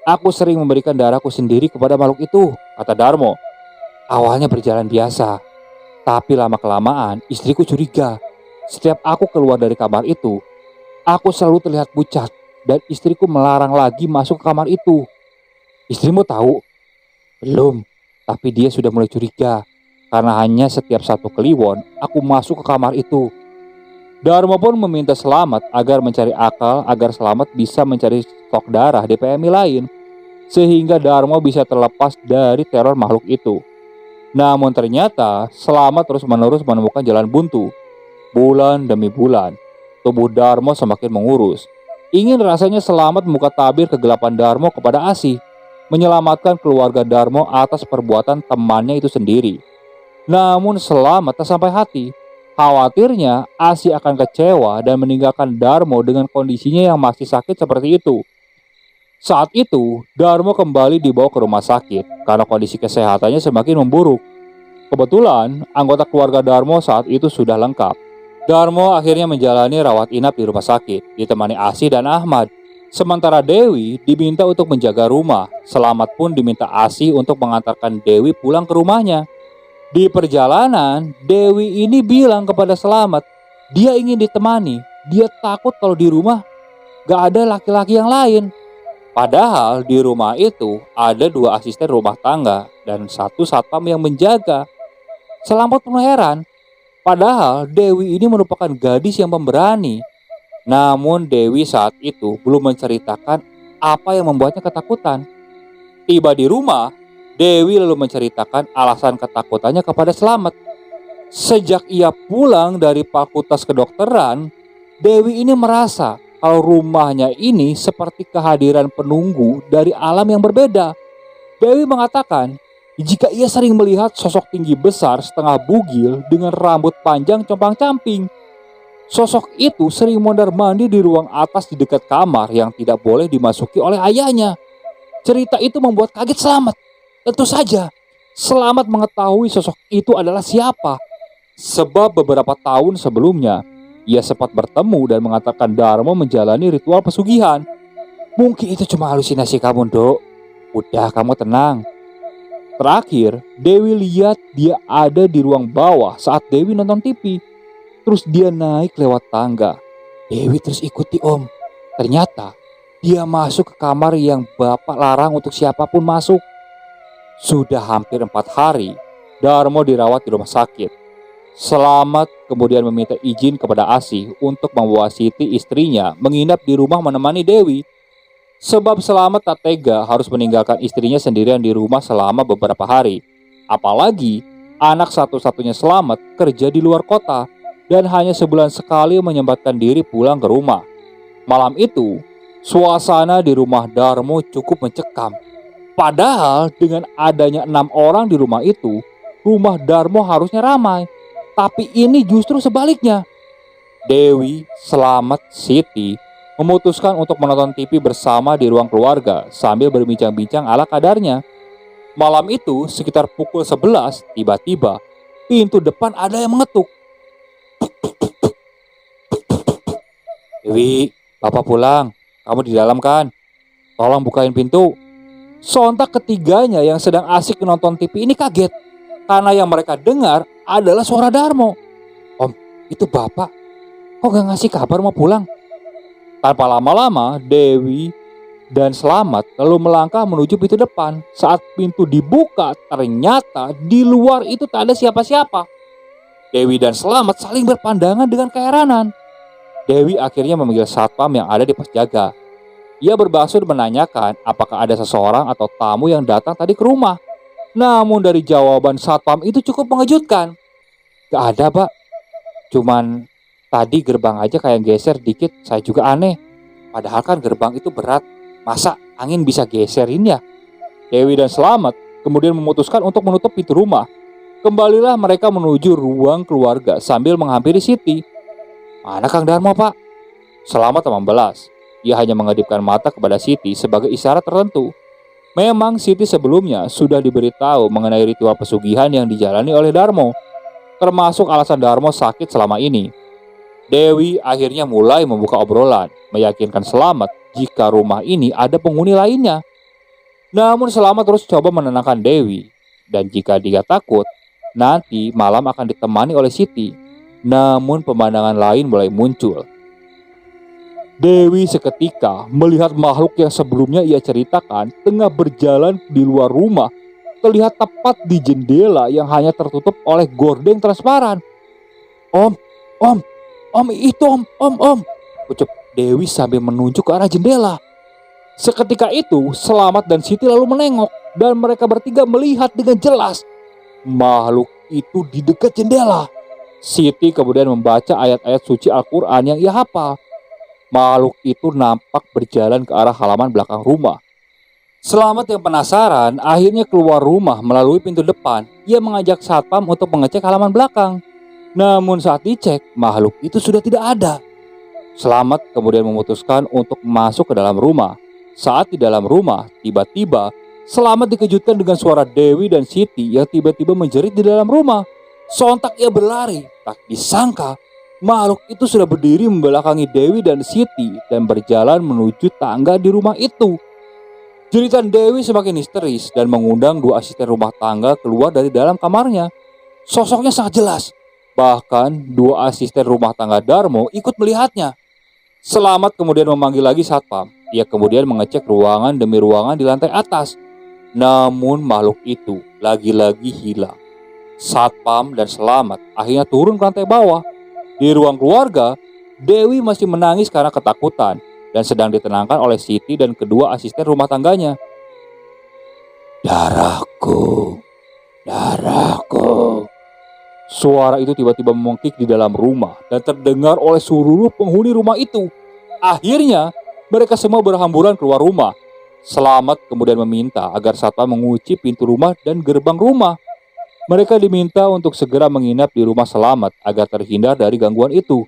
Aku sering memberikan darahku sendiri kepada makhluk itu, kata Darmo. Awalnya berjalan biasa, tapi lama-kelamaan istriku curiga. Setiap aku keluar dari kamar itu, aku selalu terlihat pucat dan istriku melarang lagi masuk ke kamar itu. Istrimu tahu? Belum, tapi dia sudah mulai curiga karena hanya setiap satu Kliwon aku masuk ke kamar itu. Darmo pun meminta Slamet agar mencari akal agar Slamet bisa mencari stok darah di PMI lain, sehingga Darmo bisa terlepas dari teror makhluk itu. Namun ternyata Slamet terus-menerus menemukan jalan buntu. Bulan demi bulan, tubuh Darmo semakin mengurus. Ingin rasanya Slamet membuka tabir kegelapan Darmo kepada Asih, menyelamatkan keluarga Darmo atas perbuatan temannya itu sendiri. Namun Slamet tak sampai hati. Khawatirnya Asih akan kecewa dan meninggalkan Darmo dengan kondisinya yang masih sakit seperti itu. Saat itu, Darmo kembali dibawa ke rumah sakit karena kondisi kesehatannya semakin memburuk. Kebetulan, anggota keluarga Darmo saat itu sudah lengkap. Darmo akhirnya menjalani rawat inap di rumah sakit, ditemani Asih dan Ahmad. Sementara Dewi diminta untuk menjaga rumah. Selamat pun diminta Asih untuk mengantarkan Dewi pulang ke rumahnya. Di perjalanan, Dewi ini bilang kepada Selamat, dia ingin ditemani. Dia takut kalau di rumah gak ada laki-laki yang lain. Padahal di rumah itu ada 2 asisten rumah tangga dan 1 satpam yang menjaga. Selamat pun heran. Padahal Dewi ini merupakan gadis yang pemberani. Namun Dewi saat itu belum menceritakan apa yang membuatnya ketakutan. Tiba di rumah, Dewi lalu menceritakan alasan ketakutannya kepada Selamat. Sejak ia pulang dari fakultas kedokteran, Dewi ini merasa kalau rumahnya ini seperti kehadiran penunggu dari alam yang berbeda. Dewi mengatakan jika ia sering melihat sosok tinggi besar setengah bugil dengan rambut panjang compang-camping. Sosok itu sering mondar-mandir di ruang atas di dekat kamar yang tidak boleh dimasuki oleh ayahnya. Cerita itu membuat kaget Selamat. Tentu saja, Selamat mengetahui sosok itu adalah siapa. Sebab beberapa tahun sebelumnya, ia sempat bertemu dan mengatakan Darmo menjalani ritual pesugihan. Mungkin itu cuma halusinasi kamu, Dok. Udah, kamu tenang. Terakhir, Dewi lihat dia ada di ruang bawah saat Dewi nonton TV. Terus dia naik lewat tangga. Dewi terus ikuti Om. Ternyata dia masuk ke kamar yang Bapak larang untuk siapapun masuk. Sudah hampir 4 hari, Darmo dirawat di rumah sakit. Selamat kemudian meminta izin kepada Asih untuk membawa Siti istrinya menginap di rumah menemani Dewi. Sebab Selamat tak tega harus meninggalkan istrinya sendirian di rumah selama beberapa hari. Apalagi anak satu-satunya Selamat kerja di luar kota dan hanya sebulan sekali menyempatkan diri pulang ke rumah. Malam itu, suasana di rumah Darmo cukup mencekam. Padahal dengan adanya 6 orang di rumah itu, rumah Darmo harusnya ramai. Tapi ini justru sebaliknya. Dewi, Selamat, Siti memutuskan untuk menonton TV bersama di ruang keluarga sambil berbincang-bincang ala kadarnya. Malam itu sekitar pukul 11, tiba-tiba pintu depan ada yang mengetuk. Dewi, Bapak pulang. Kamu di dalam kan? Tolong bukain pintu. Sontak ketiganya yang sedang asik menonton TV ini kaget karena yang mereka dengar adalah suara Darmo. Om, itu Bapak. Kok gak ngasih kabar mau pulang? Tanpa lama-lama, Dewi dan Selamat lalu melangkah menuju pintu depan. Saat pintu dibuka, ternyata di luar itu tak ada siapa-siapa. Dewi dan Selamat saling berpandangan dengan keheranan. Dewi akhirnya memanggil satpam yang ada di pos jaga. Ia bermaksud menanyakan apakah ada seseorang atau tamu yang datang tadi ke rumah. Namun dari jawaban satpam itu cukup mengejutkan. Gak ada, Pak. Cuman tadi gerbang aja kayak geser dikit, saya juga aneh. Padahal kan gerbang itu berat. Masa angin bisa geserin ya? Dewi dan Selamat kemudian memutuskan untuk menutup pintu rumah. Kembalilah mereka menuju ruang keluarga sambil menghampiri Siti. Mana Kang Darmo, Pak? Selamat membelas. Ia hanya mengedipkan mata kepada Siti sebagai isyarat tertentu. Memang Siti sebelumnya sudah diberitahu mengenai ritual pesugihan yang dijalani oleh Darmo, termasuk alasan Darmo sakit selama ini. Dewi akhirnya mulai membuka obrolan, meyakinkan Selamat jika rumah ini ada penghuni lainnya. Namun Selamat terus coba menenangkan Dewi, dan jika dia takut, nanti malam akan ditemani oleh Siti. Namun pemandangan lain mulai muncul. Dewi seketika melihat makhluk yang sebelumnya ia ceritakan tengah berjalan di luar rumah, terlihat tepat di jendela yang hanya tertutup oleh gorden transparan. Om, itu om, ucap Dewi sambil menunjuk ke arah jendela. Seketika itu, Selamat dan Siti lalu menengok dan mereka bertiga melihat dengan jelas makhluk itu di dekat jendela. Siti kemudian membaca ayat-ayat suci Al-Quran yang ia hafal. Makhluk itu nampak berjalan ke arah halaman belakang rumah. Selamat yang penasaran akhirnya keluar rumah melalui pintu depan. Ia mengajak satpam untuk mengecek halaman belakang. Namun saat dicek, makhluk itu sudah tidak ada. Selamat kemudian memutuskan untuk masuk ke dalam rumah. Saat di dalam rumah, tiba-tiba Selamat dikejutkan dengan suara Dewi dan Siti yang tiba-tiba menjerit di dalam rumah. Sontak ia berlari, tak disangka makhluk itu sudah berdiri membelakangi Dewi dan Siti dan berjalan menuju tangga di rumah itu. Jeritan Dewi semakin histeris dan mengundang dua asisten rumah tangga keluar dari dalam kamarnya. Sosoknya sangat jelas. Bahkan dua asisten rumah tangga Darmo ikut melihatnya. Selamat kemudian memanggil lagi satpam. Ia kemudian mengecek ruangan demi ruangan di lantai atas. Namun makhluk itu lagi-lagi hilang. Satpam dan Selamat akhirnya turun ke lantai bawah. Di ruang keluarga, Dewi masih menangis karena ketakutan dan sedang ditenangkan oleh Siti dan kedua asisten rumah tangganya. "Darahku, darahku." Suara itu tiba-tiba memengkik di dalam rumah dan terdengar oleh seluruh penghuni rumah itu. Akhirnya, mereka semua berhamburan keluar rumah. Selamat kemudian meminta agar satpam mengunci pintu rumah dan gerbang rumah. Mereka diminta untuk segera menginap di rumah Selamat agar terhindar dari gangguan itu.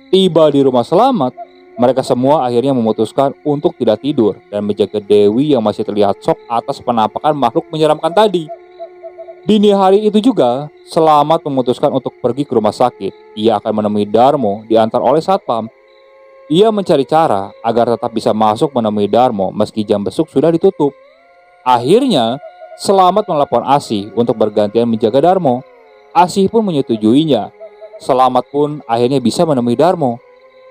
Tiba di rumah Selamat, mereka semua akhirnya memutuskan untuk tidak tidur dan menjaga Dewi yang masih terlihat shock atas penampakan makhluk menyeramkan tadi. Dini hari itu juga, Selamat memutuskan untuk pergi ke rumah sakit. Ia akan menemui Darmo diantar oleh satpam. Ia mencari cara agar tetap bisa masuk menemui Darmo meski jam besuk sudah ditutup. Akhirnya, Selamat menelepon Asih untuk bergantian menjaga Darmo. Asih pun menyetujuinya. Selamat pun akhirnya bisa menemui Darmo.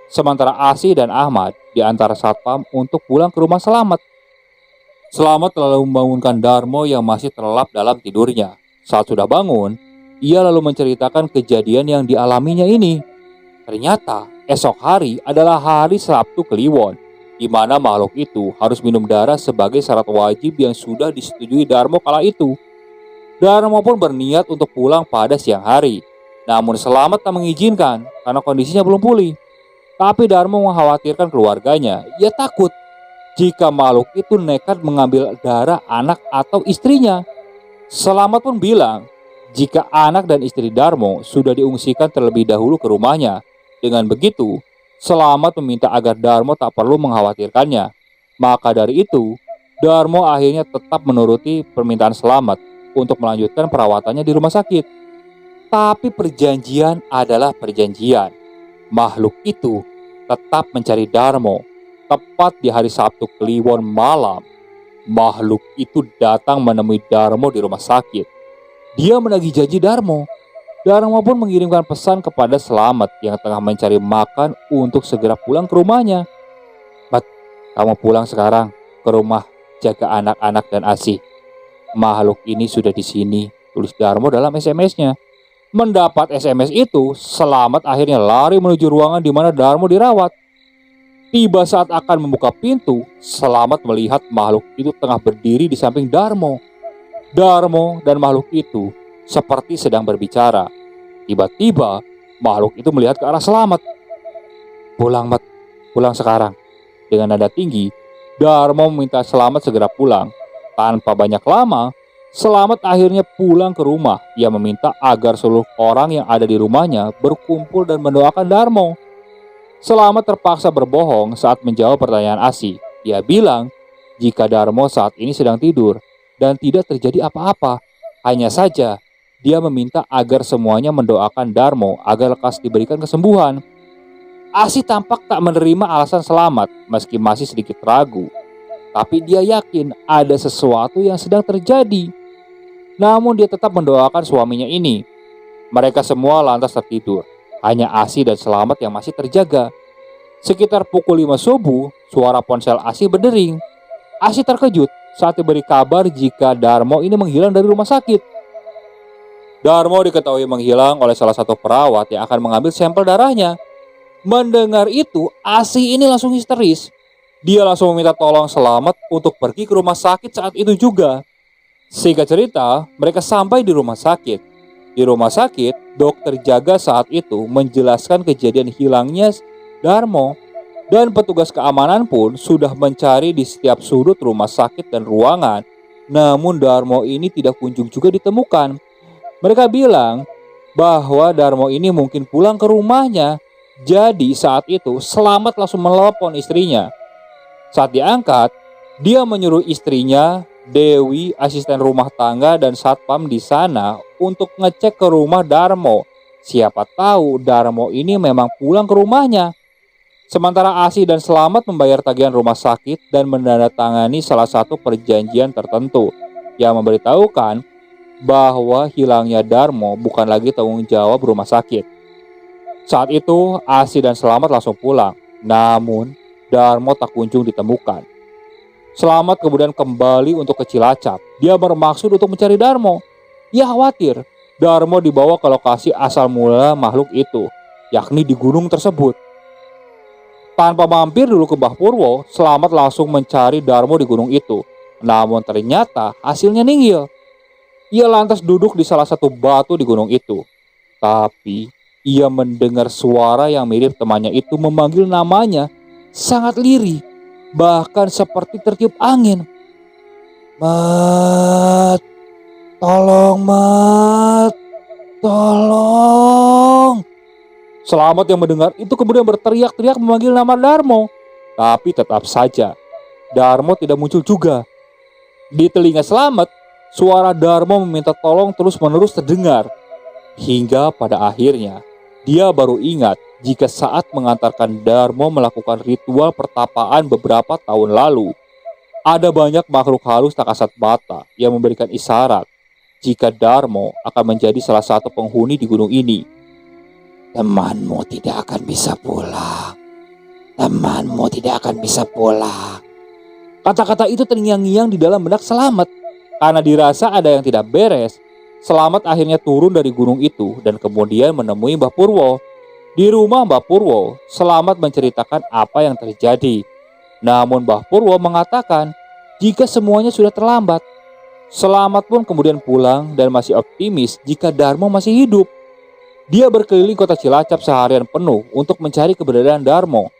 Sementara Asih dan Ahmad diantar satpam untuk pulang ke rumah Selamat. Selamat lalu membangunkan Darmo yang masih terlelap dalam tidurnya. Saat sudah bangun, ia lalu menceritakan kejadian yang dialaminya ini. Ternyata esok hari adalah hari Sabtu Kliwon, di mana makhluk itu harus minum darah sebagai syarat wajib yang sudah disetujui Darmo kala itu. Darmo pun berniat untuk pulang pada siang hari, namun Selamat tak mengizinkan karena kondisinya belum pulih. Tapi Darmo mengkhawatirkan keluarganya. Ia takut jika makhluk itu nekat mengambil darah anak atau istrinya. Selamat pun bilang jika anak dan istri Darmo sudah diungsikan terlebih dahulu ke rumahnya. Dengan begitu, Selamat meminta agar Darmo tak perlu mengkhawatirkannya. Maka dari itu, Darmo akhirnya tetap menuruti permintaan Selamat untuk melanjutkan perawatannya di rumah sakit. Tapi perjanjian adalah perjanjian. Makhluk itu tetap mencari Darmo. Tepat di hari Sabtu Kliwon malam, makhluk itu datang menemui Darmo di rumah sakit. Dia menagih janji Darmo. Darmo pun mengirimkan pesan kepada Selamat yang tengah mencari makan untuk segera pulang ke rumahnya. "Mat, kamu pulang sekarang ke rumah, jaga anak-anak dan Asih. Makhluk ini sudah di sini," tulis Darmo dalam SMS-nya. Mendapat SMS itu, Selamat akhirnya lari menuju ruangan di mana Darmo dirawat. Tiba saat akan membuka pintu, Selamat melihat makhluk itu tengah berdiri di samping Darmo. Darmo dan makhluk itu seperti sedang berbicara. Tiba-tiba makhluk itu melihat ke arah Selamat. "Pulang, Mat, pulang sekarang." Dengan nada tinggi, Darmo meminta Selamat segera pulang. Tanpa banyak lama, Selamat akhirnya pulang ke rumah. Ia meminta agar seluruh orang yang ada di rumahnya berkumpul dan mendoakan Darmo. Selamat terpaksa berbohong saat menjawab pertanyaan Asih. Dia bilang jika Darmo saat ini sedang tidur dan tidak terjadi apa-apa. Hanya saja dia meminta agar semuanya mendoakan Darmo agar lekas diberikan kesembuhan. Asih tampak tak menerima alasan Selamat meski masih sedikit ragu. Tapi dia yakin ada sesuatu yang sedang terjadi. Namun dia tetap mendoakan suaminya ini. Mereka semua lantas tertidur. Hanya Asih dan Selamat yang masih terjaga. Sekitar pukul 5 subuh, suara ponsel Asih berdering. Asih terkejut saat diberi kabar jika Darmo ini menghilang dari rumah sakit. Darmo diketahui menghilang oleh salah satu perawat yang akan mengambil sampel darahnya. Mendengar itu, Asih ini langsung histeris. Dia langsung meminta tolong Selamat untuk pergi ke rumah sakit saat itu juga. Singkat cerita, mereka sampai di rumah sakit. Di rumah sakit, dokter jaga saat itu menjelaskan kejadian hilangnya Darmo. Dan petugas keamanan pun sudah mencari di setiap sudut rumah sakit dan ruangan. Namun Darmo ini tidak kunjung juga ditemukan. Mereka bilang bahwa Darmo ini mungkin pulang ke rumahnya. Jadi saat itu Selamat langsung menelepon istrinya. Saat diangkat, dia menyuruh istrinya, Dewi, asisten rumah tangga dan satpam di sana untuk ngecek ke rumah Darmo. Siapa tahu Darmo ini memang pulang ke rumahnya. Sementara Asih dan Selamat membayar tagihan rumah sakit dan menandatangani salah satu perjanjian tertentu yang memberitahukan bahwa hilangnya Darmo bukan lagi tanggung jawab rumah sakit. Saat itu Asih dan Selamat langsung pulang, namun Darmo tak kunjung ditemukan. Selamat kemudian kembali untuk ke Cilacap. Dia bermaksud untuk mencari Darmo. Ia khawatir Darmo dibawa ke lokasi asal mula makhluk itu, yakni di gunung tersebut. Tanpa mampir dulu ke Mbah Purwo, Selamat langsung mencari Darmo di gunung itu. Namun ternyata hasilnya nihil. Ia lantas duduk di salah satu batu di gunung itu. Tapi ia mendengar suara yang mirip temannya itu memanggil namanya sangat lirih, bahkan seperti tertiup angin. "Mat, tolong Mat, tolong." Selamat yang mendengar itu kemudian berteriak-teriak memanggil nama Darmo. Tapi tetap saja Darmo tidak muncul juga. Di telinga Selamat, suara Darmo meminta tolong terus-menerus terdengar. Hingga pada akhirnya dia baru ingat jika saat mengantarkan Darmo melakukan ritual pertapaan beberapa tahun lalu, ada banyak makhluk halus tak kasat mata yang memberikan isyarat jika Darmo akan menjadi salah satu penghuni di gunung ini. "Temanmu tidak akan bisa pulang. Temanmu tidak akan bisa pulang." Kata-kata itu terngiang-ngiang di dalam benak Selamat. Karena dirasa ada yang tidak beres, Selamat akhirnya turun dari gunung itu dan kemudian menemui Mbah Purwo. Di rumah Mbah Purwo, Selamat menceritakan apa yang terjadi. Namun Mbah Purwo mengatakan jika semuanya sudah terlambat. Selamat pun kemudian pulang dan masih optimis jika Darmo masih hidup. Dia berkeliling kota Cilacap seharian penuh untuk mencari keberadaan Darmo.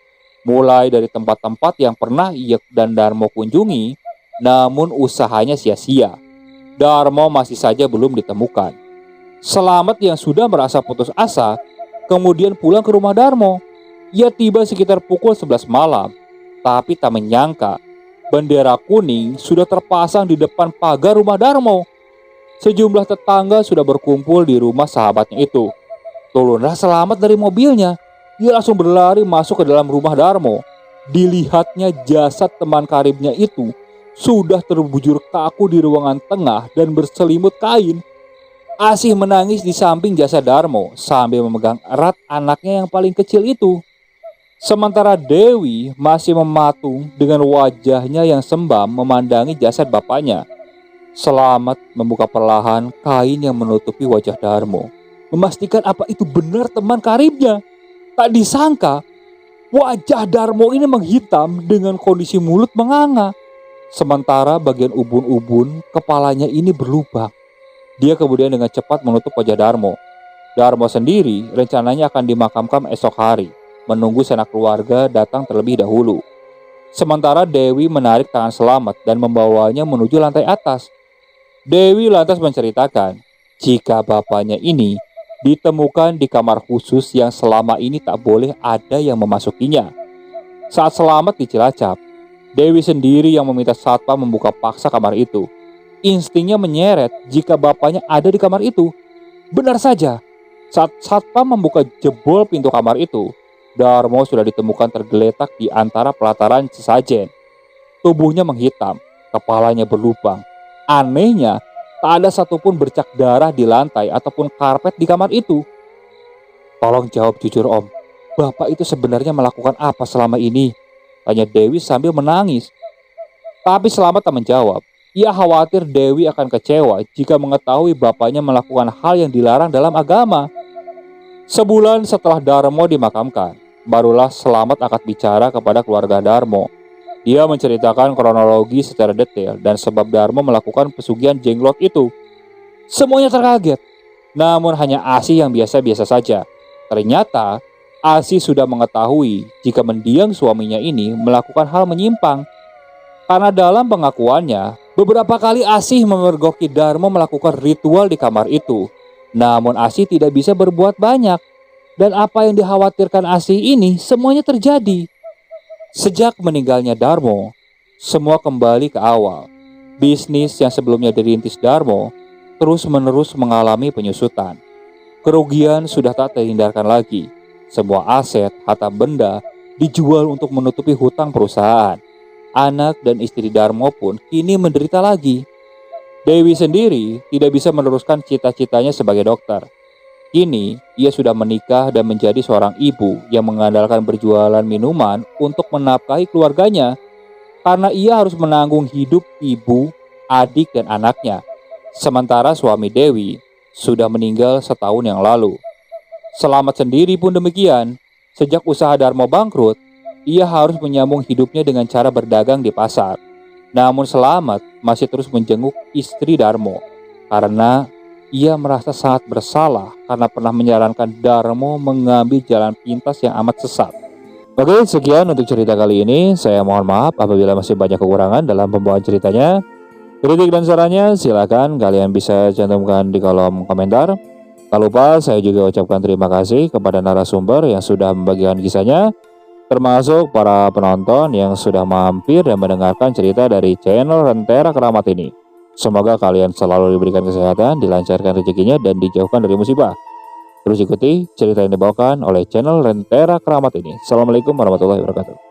Mulai dari tempat-tempat yang pernah ia dan Darmo kunjungi, namun usahanya sia-sia. Darmo masih saja belum ditemukan. Selamat yang sudah merasa putus asa, kemudian pulang ke rumah Darmo. Ia tiba sekitar pukul 11 malam, tapi tak menyangka bendera kuning sudah terpasang di depan pagar rumah Darmo. Sejumlah tetangga sudah berkumpul di rumah sahabatnya itu. Turunlah Selamat dari mobilnya. Ia langsung berlari masuk ke dalam rumah Darmo. Dilihatnya jasad teman karibnya itu sudah terbujur kaku di ruangan tengah dan berselimut kain. Asih menangis di samping jasad Darmo sambil memegang erat anaknya yang paling kecil itu. Sementara Dewi masih mematung dengan wajahnya yang sembam memandangi jasad bapaknya. Selamat membuka perlahan kain yang menutupi wajah Darmo, memastikan apa itu benar teman karibnya. Tak disangka, wajah Darmo ini menghitam dengan kondisi mulut menganga. Sementara bagian ubun-ubun kepalanya ini berlubang. Dia kemudian dengan cepat menutup wajah Darmo. Darmo sendiri rencananya akan dimakamkan esok hari, menunggu sanak keluarga datang terlebih dahulu. Sementara Dewi menarik tangan Selamat dan membawanya menuju lantai atas. Dewi lantas menceritakan jika bapaknya ini ditemukan di kamar khusus yang selama ini tak boleh ada yang memasukinya. Saat Selamat di Cilacap, Dewi sendiri yang meminta satpam membuka paksa kamar itu. Instingnya menyeret jika bapaknya ada di kamar itu. Benar saja, saat satpam membuka jebol pintu kamar itu, Darmo sudah ditemukan tergeletak di antara pelataran sesajen. Tubuhnya menghitam, kepalanya berlubang. Anehnya, tak ada satupun bercak darah di lantai ataupun karpet di kamar itu. "Tolong jawab jujur Om, Bapak itu sebenarnya melakukan apa selama ini?" tanya Dewi sambil menangis. Tapi Selamat tak menjawab. Ia khawatir Dewi akan kecewa jika mengetahui bapaknya melakukan hal yang dilarang dalam agama. Sebulan setelah Darmo dimakamkan, barulah Selamat angkat bicara kepada keluarga Darmo. Dia menceritakan kronologi secara detail dan sebab Darmo melakukan pesugihan jenglot itu. Semuanya terkaget, namun hanya Asih yang biasa-biasa saja. Ternyata Asih sudah mengetahui jika mendiang suaminya ini melakukan hal menyimpang. Karena dalam pengakuannya, beberapa kali Asih memergoki Darmo melakukan ritual di kamar itu. Namun Asih tidak bisa berbuat banyak. Dan apa yang dikhawatirkan Asih ini semuanya terjadi. Sejak meninggalnya Darmo, semua kembali ke awal. Bisnis yang sebelumnya dirintis Darmo terus-menerus mengalami penyusutan. Kerugian sudah tak terhindarkan lagi. Semua aset, harta benda dijual untuk menutupi hutang perusahaan. Anak dan istri Darmo pun kini menderita lagi. Dewi sendiri tidak bisa meneruskan cita-citanya sebagai dokter. Kini, ia sudah menikah dan menjadi seorang ibu yang mengandalkan berjualan minuman untuk menafkahi keluarganya. Karena ia harus menanggung hidup ibu, adik, dan anaknya. Sementara suami Dewi sudah meninggal setahun yang lalu. Selamat sendiri pun demikian. Sejak usaha Darmo bangkrut, ia harus menyambung hidupnya dengan cara berdagang di pasar. Namun Selamat masih terus menjenguk istri Darmo karena ia merasa sangat bersalah karena pernah menyarankan Darmo mengambil jalan pintas yang amat sesat. Oke, sekian untuk cerita kali ini. Saya mohon maaf apabila masih banyak kekurangan dalam pembawaan ceritanya. Kritik dan sarannya silakan kalian bisa cantumkan di kolom komentar. Tak lupa saya juga ucapkan terima kasih kepada narasumber yang sudah membagikan kisahnya, termasuk para penonton yang sudah mampir dan mendengarkan cerita dari channel Lentera Keramat ini. Semoga kalian selalu diberikan kesehatan, dilancarkan rezekinya, dan dijauhkan dari musibah. Terus ikuti cerita yang dibawakan oleh channel Lentera Keramat ini. Assalamualaikum warahmatullahi wabarakatuh.